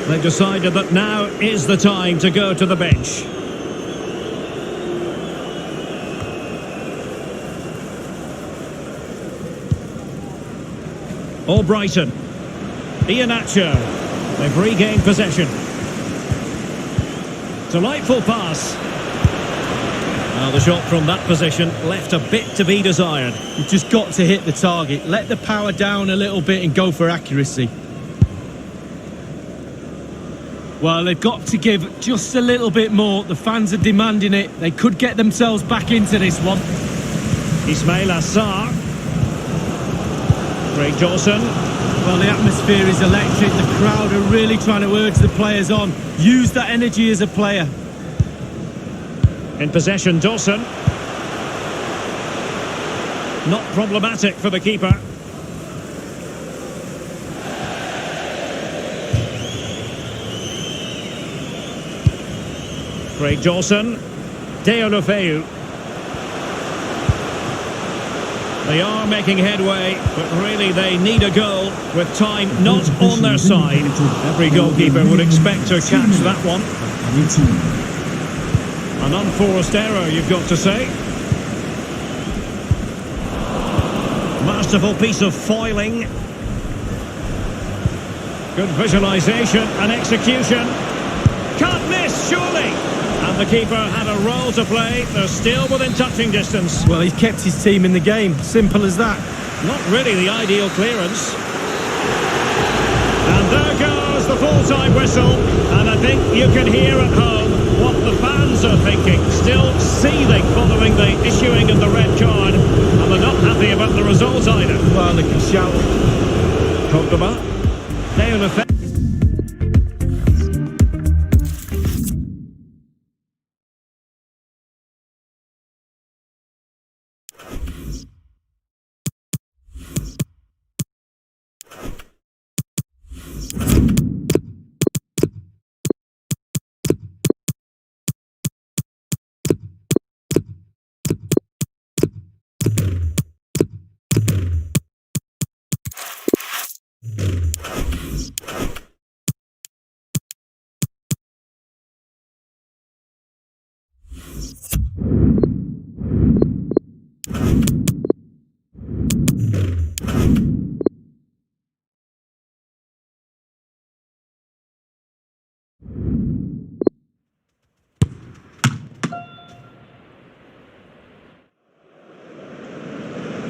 They've decided that now is the time to go to the bench. Albrighton. Iheanacho. They've regained possession. Delightful pass. Now the shot from that position left a bit to be desired. You've just got to hit the target. Let the power down a little bit and go for accuracy. Well, they've got to give just a little bit more. The fans are demanding it. They could get themselves back into this one. Ismail Assar. Craig Dawson. Well, the atmosphere is electric. The crowd are really trying to urge the players on. Use that energy as a player. In possession, Dawson. Not problematic for the keeper. Craig Dawson. Deulofeu. They are making headway, but really they need a goal with time not on their side. Every goalkeeper would expect to catch that one. An unforced error, you've got to say. Masterful piece of foiling. Good visualisation and execution. Can't miss, surely. And the keeper had a role to play. They're still within touching distance. Well, he's kept his team in the game. Simple as that. Not really the ideal clearance. And there goes the full-time whistle. And I think you can hear at home what the fans are thinking. Still seething following the issuing of the red card. And they're not happy about the result either. Well, they can shout. Pogba. Deulofeu.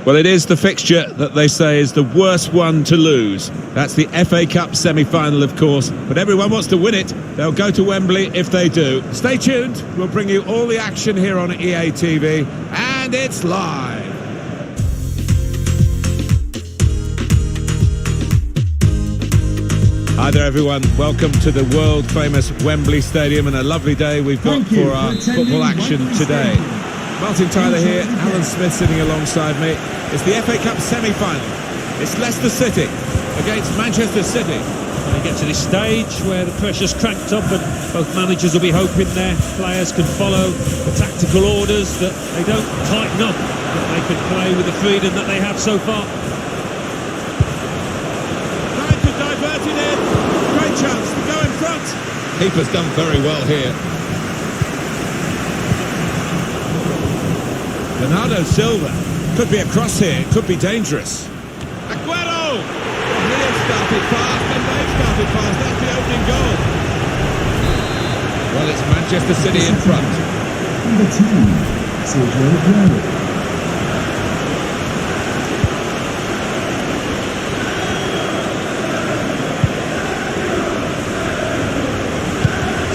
Well, it is the fixture that they say is the worst one to lose. That's the FA Cup semi-final, of course, but everyone wants to win it. They'll go to Wembley if they do. Stay tuned. We'll bring you all the action here on EA TV, and it's live. Hi there, everyone. Welcome to the world-famous Wembley Stadium, and a lovely day we've got for our football action today. Martin Tyler here, Alan Smith sitting alongside me. It's the FA Cup semi-final. It's Leicester City against Manchester City. They get to this stage where the pressure's cranked up and both managers will be hoping their players can follow the tactical orders, that they don't tighten up, that they can play with the freedom that they have so far. Trying to divert it in. Great chance to go in front. Keeper's done very well here. Bernardo Silva. Could be a cross here, could be dangerous. Aguero! He'll started fast and they've started fast. That's the opening goal. Well, it's Manchester City in front. Number 10, Sergio Aguero.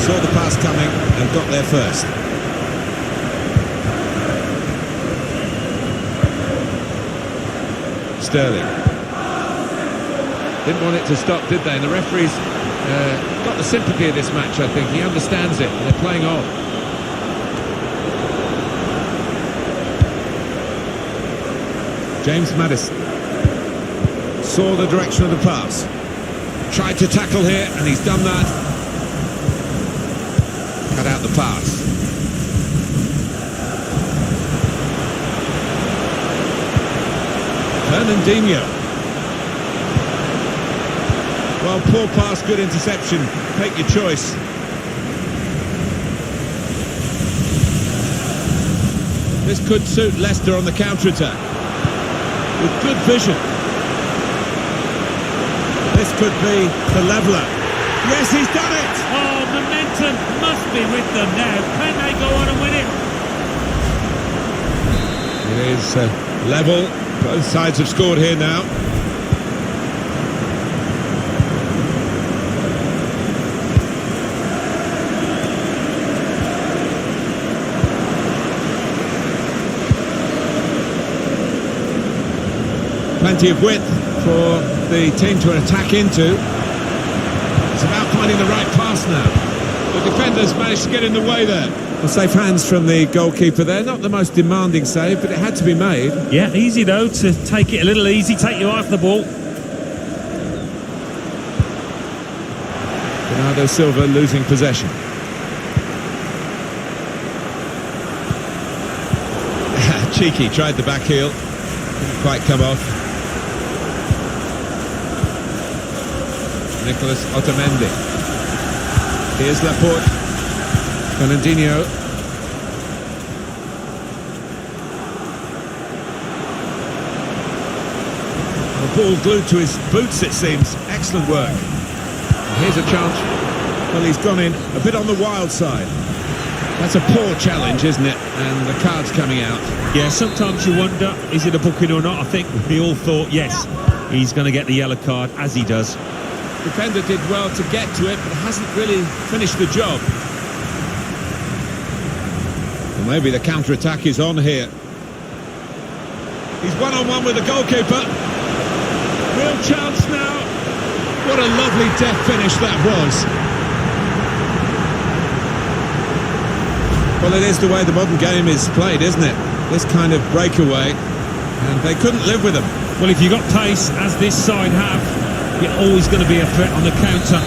Saw the pass coming and got there first. Sterling. Didn't want it to stop, did they? And the referee's got the sympathy of this match, I think. He understands it. They're playing on. James Maddison saw the direction of the pass. Tried to tackle here, and he's done that. Cut out the pass. Fernandinho. Well, poor pass, good interception. Take your choice. This could suit Leicester on the counter-attack. With good vision. This could be the leveller. Yes, he's done it! Oh, momentum must be with them now. Can they go on and win it? It is level. Both sides have scored here now. Plenty of width for the team to attack into. It's about finding the right pass now. The defenders managed to get in the way there. Well, safe hands from the goalkeeper there. Not the most demanding save, but it had to be made. Yeah, easy though, to take it a little easy, take your eye off the ball. Bernardo Silva losing possession. Cheeky, tried the back heel. Didn't quite come off. Nicolas Otamendi. Here's Laporte. Fernandinho. The ball glued to his boots, it seems. Excellent work. And here's a chance. Well, he's gone in a bit on the wild side. That's a poor challenge, isn't it? And the card's coming out. Yeah, sometimes you wonder, is it a booking or not? I think we all thought, yes, he's going to get the yellow card, as he does. Defender did well to get to it, but hasn't really finished the job. Well, maybe the counter-attack is on here. He's one-on-one with the goalkeeper. Real chance now. What a lovely deft finish that was. Well, it is the way the modern game is played, isn't it? This kind of breakaway, and they couldn't live with them. Well, if you've got pace, as this side have, you're always going to be a threat on the counter.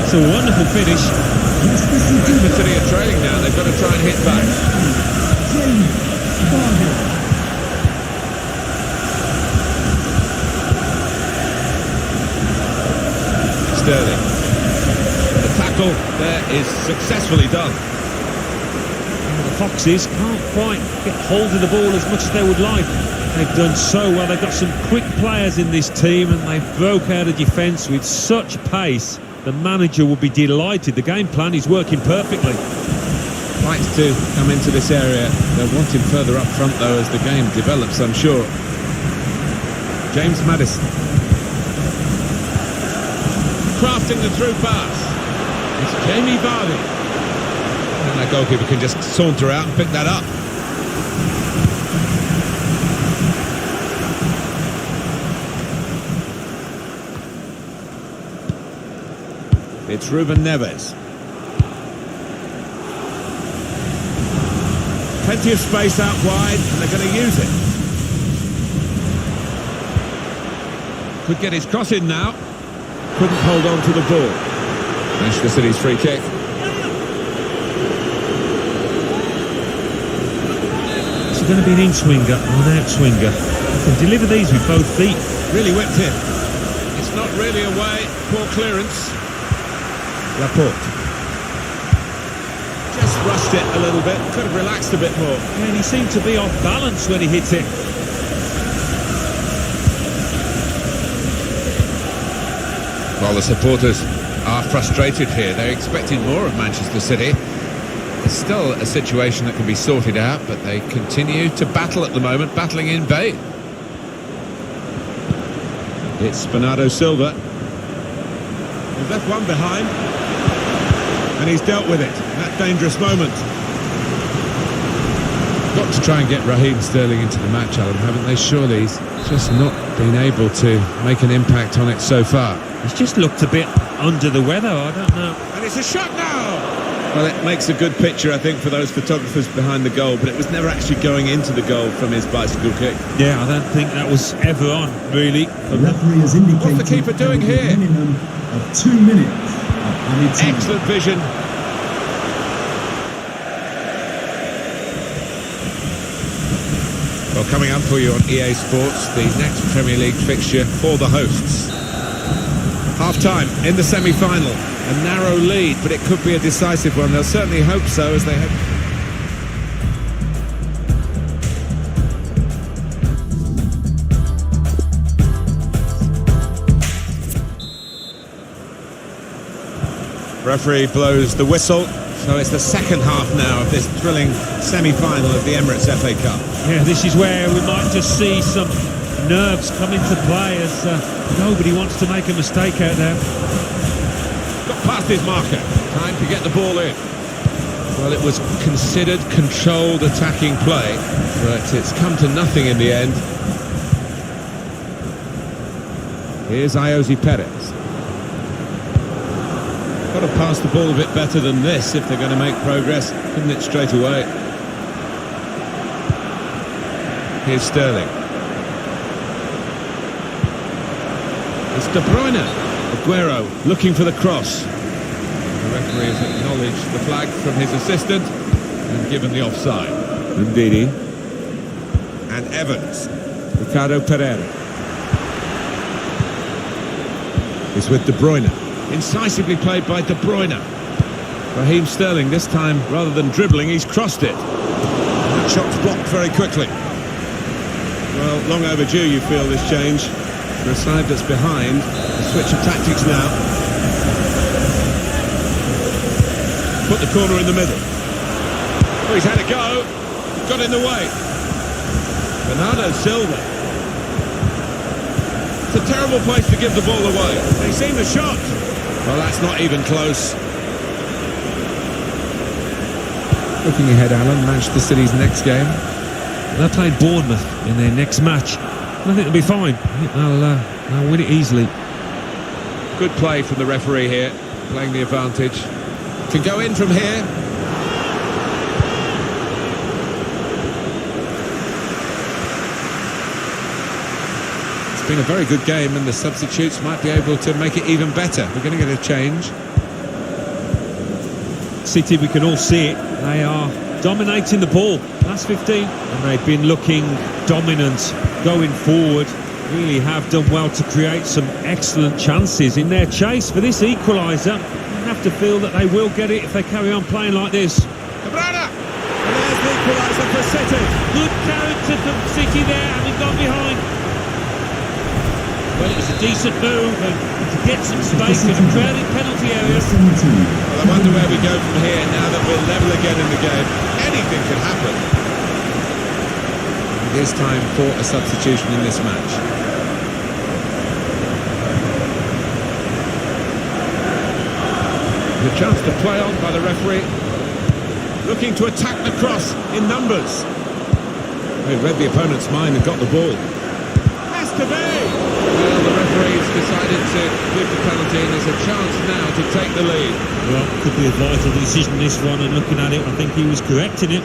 It's a wonderful finish. Leicester City are trailing now. They've got to try and hit back. Sterling. The tackle there is successfully done. The Foxes can't quite get hold of the ball as much as they would like. They've done so well. They've got some quick players in this team, and they broke out of defence with such pace. The manager will be delighted. The game plan is working perfectly. Likes to come into this area. They'll want him further up front, though, as the game develops, I'm sure. James Maddison. Crafting the through pass. It's Jamie Vardy. And that goalkeeper can just saunter out and pick that up. It's Ruben Neves. Plenty of space out wide, and they're going to use it. Could get his cross in now. Couldn't hold on to the ball. Manchester City's free kick. It's going to be an in-swinger or an out-swinger. You can deliver these with both feet. Really whipped in. It's not really away. Poor clearance. Laporte. Just rushed it a little bit. Could have relaxed a bit more. And he seemed to be off balance when he hit it. Well, the supporters are frustrated here. They're expecting more of Manchester City. It's still a situation that can be sorted out, but they continue to battle at the moment, battling in vain. It's Bernardo Silva. He's left one behind, and he's dealt with it in that dangerous moment. Got to try and get Raheem Sterling into the match, Alan, haven't they? Surely he's just not been able to make an impact on it so far. He's just looked a bit under the weather, I don't know. And it's a shot now! Well, it makes a good picture, I think, for those photographers behind the goal, but it was never actually going into the goal from his bicycle kick. Yeah, I don't think that was ever on, really. The referee has indicated What's the keeper doing there will be here? a minimum of 2 minutes of added time. Excellent vision. Well, coming up for you on EA Sports, the next Premier League fixture for the hosts. Half-time in the semi-final. A narrow lead, but it could be a decisive one. They'll certainly hope so as they head... Referee blows the whistle, so it's the second half now of this thrilling semi-final of the Emirates FA Cup. Yeah, this is where we might just see some nerves come into play as nobody wants to make a mistake out there. Got past his marker. Time to get the ball in. Well, it was considered controlled attacking play, but it's come to nothing in the end. Here's Iosi Perez. Got to pass the ball a bit better than this if they're going to make progress, couldn't it, straight away? Here's Sterling. It's De Bruyne. Aguero looking for the cross. The referee has acknowledged the flag from his assistant and given the offside. Ndidi. And Evans. Ricardo Pereira. Is with De Bruyne. Incisively played by De Bruyne. Raheem Sterling this time, rather than dribbling, he's crossed it. And that shot's blocked very quickly. Well, long overdue, you feel, this change. For a side that's behind, a switch of tactics now. Put the corner in the middle. Oh, he's had a go. Got in the way. Bernardo Silva. It's a terrible place to give the ball away. They've seen the shot. Well, that's not even close. Looking ahead, Alan, Manchester City's next game. They're playing Bournemouth in their next match. I think they'll be fine. I think they'll win it easily. Good play from the referee here, playing the advantage. Can go in from here. It's been a very good game, and the substitutes might be able to make it even better. We're going to get a change. City, we can all see it. They are dominating the ball. Last 15, and they've been looking dominant going forward. Really have done well to create some excellent chances in their chase for this equaliser. You have to feel that they will get it if they carry on playing like this. Cabrera! And there's the equaliser for City. Good character from City there, having gone behind. Well, it was a decent move and to get some space in a crowded penalty area. Well, I wonder where we go from here now that we're level again in the game. Anything could happen. It is time for a substitution in this match. a chance to play on by the referee. Looking to attack the cross in numbers. They read the opponent's mind and got the ball. Has to be! Well, the referee's decided to give the penalty, and there's a chance now to take the lead. Well, could be a vital decision, this one, and looking at it, I think he was correct in it.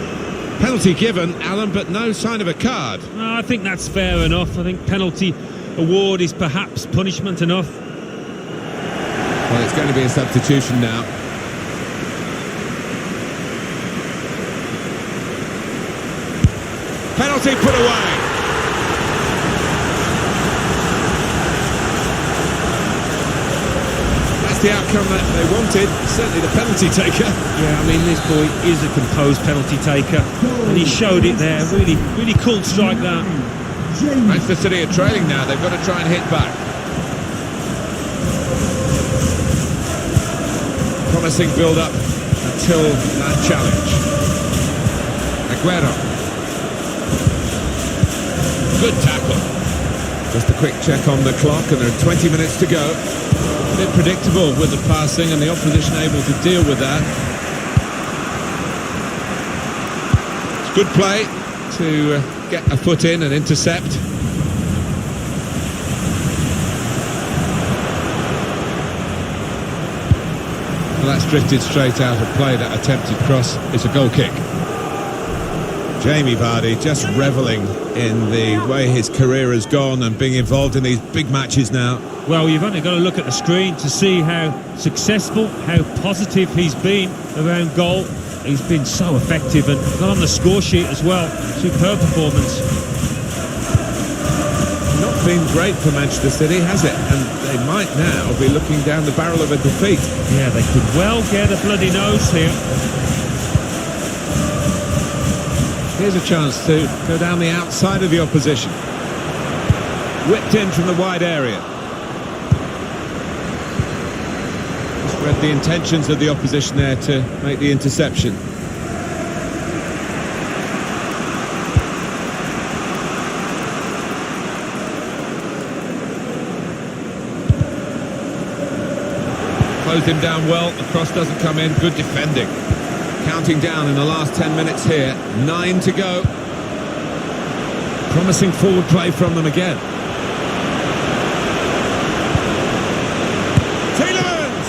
Penalty given, Alan, but no sign of a card. No, I think that's fair enough. I think penalty award is perhaps punishment enough. Well, it's going to be a substitution now. Penalty put away. That's the outcome that they wanted. Certainly the penalty taker. Yeah, I mean, this boy is a composed penalty taker, and he showed it there. Really, really cool strike that. Manchester City are trailing now. They've got to try and hit back. Promising build-up until that challenge. Aguero. Good tackle. Just a quick check on the clock, and there are 20 minutes to go. A bit predictable with the passing, and the opposition able to deal with that. It's good play to get a foot in and intercept. Well, that's drifted straight out of play. That attempted cross is a goal kick. Jamie Vardy just revelling in the way his career has gone and being involved in these big matches now. Well, you've only got to look at the screen to see how successful, how positive he's been around goal. He's been so effective and got on the score sheet as well. Superb performance. Not been great for Manchester City, has it? And they might now be looking down the barrel of a defeat. Yeah, they could well get a bloody nose here. Here's a chance to go down the outside of the opposition. Whipped in from the wide area. Just read the intentions of the opposition there to make the interception. Closed him down well, the cross doesn't come in, good defending. Counting down in the last 10 minutes here, 9 to go. Promising forward play from them again. Tielemans!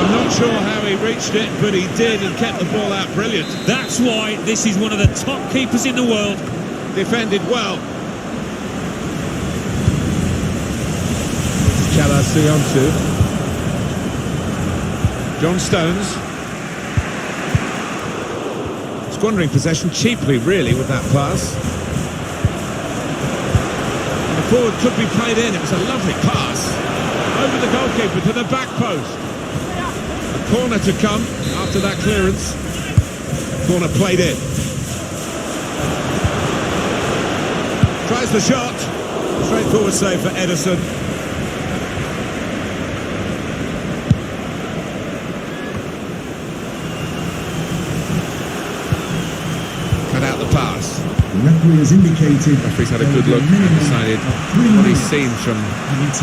I'm not sure how he reached it, but he did and kept the ball out brilliant. That's why this is one of the top keepers in the world. Defended well. Chala Siontu. John Stones. Squandering possession cheaply, really, with that pass. And the forward could be played in. It was a lovely pass. Over the goalkeeper to the back post. A corner to come after that clearance. Corner played in. Tries the shot. Straightforward save for Ederson. Out the pass. The referee has indicated. Referee's had a good look and decided what he's seen from this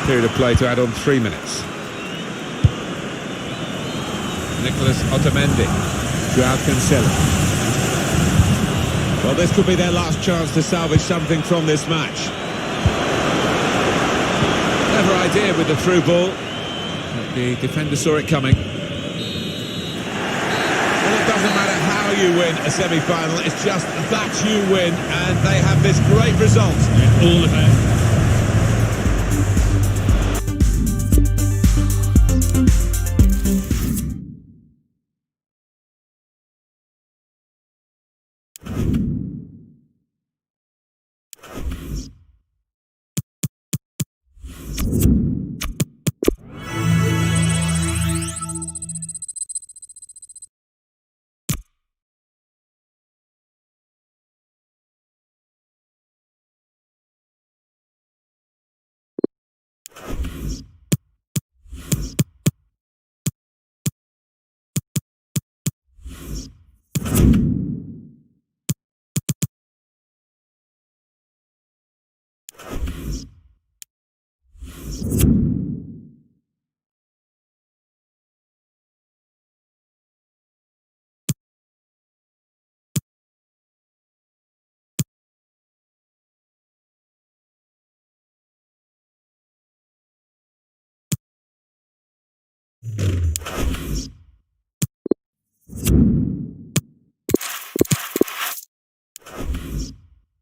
period of play to add on 3 minutes. Nicolas Otamendi, Joao Cancelo. Well, this could be their last chance to salvage something from this match. Clever idea with the through ball. The defender saw it coming. It doesn't matter how you win a semi-final, it's just that you win, and they have this great result. All about Goal.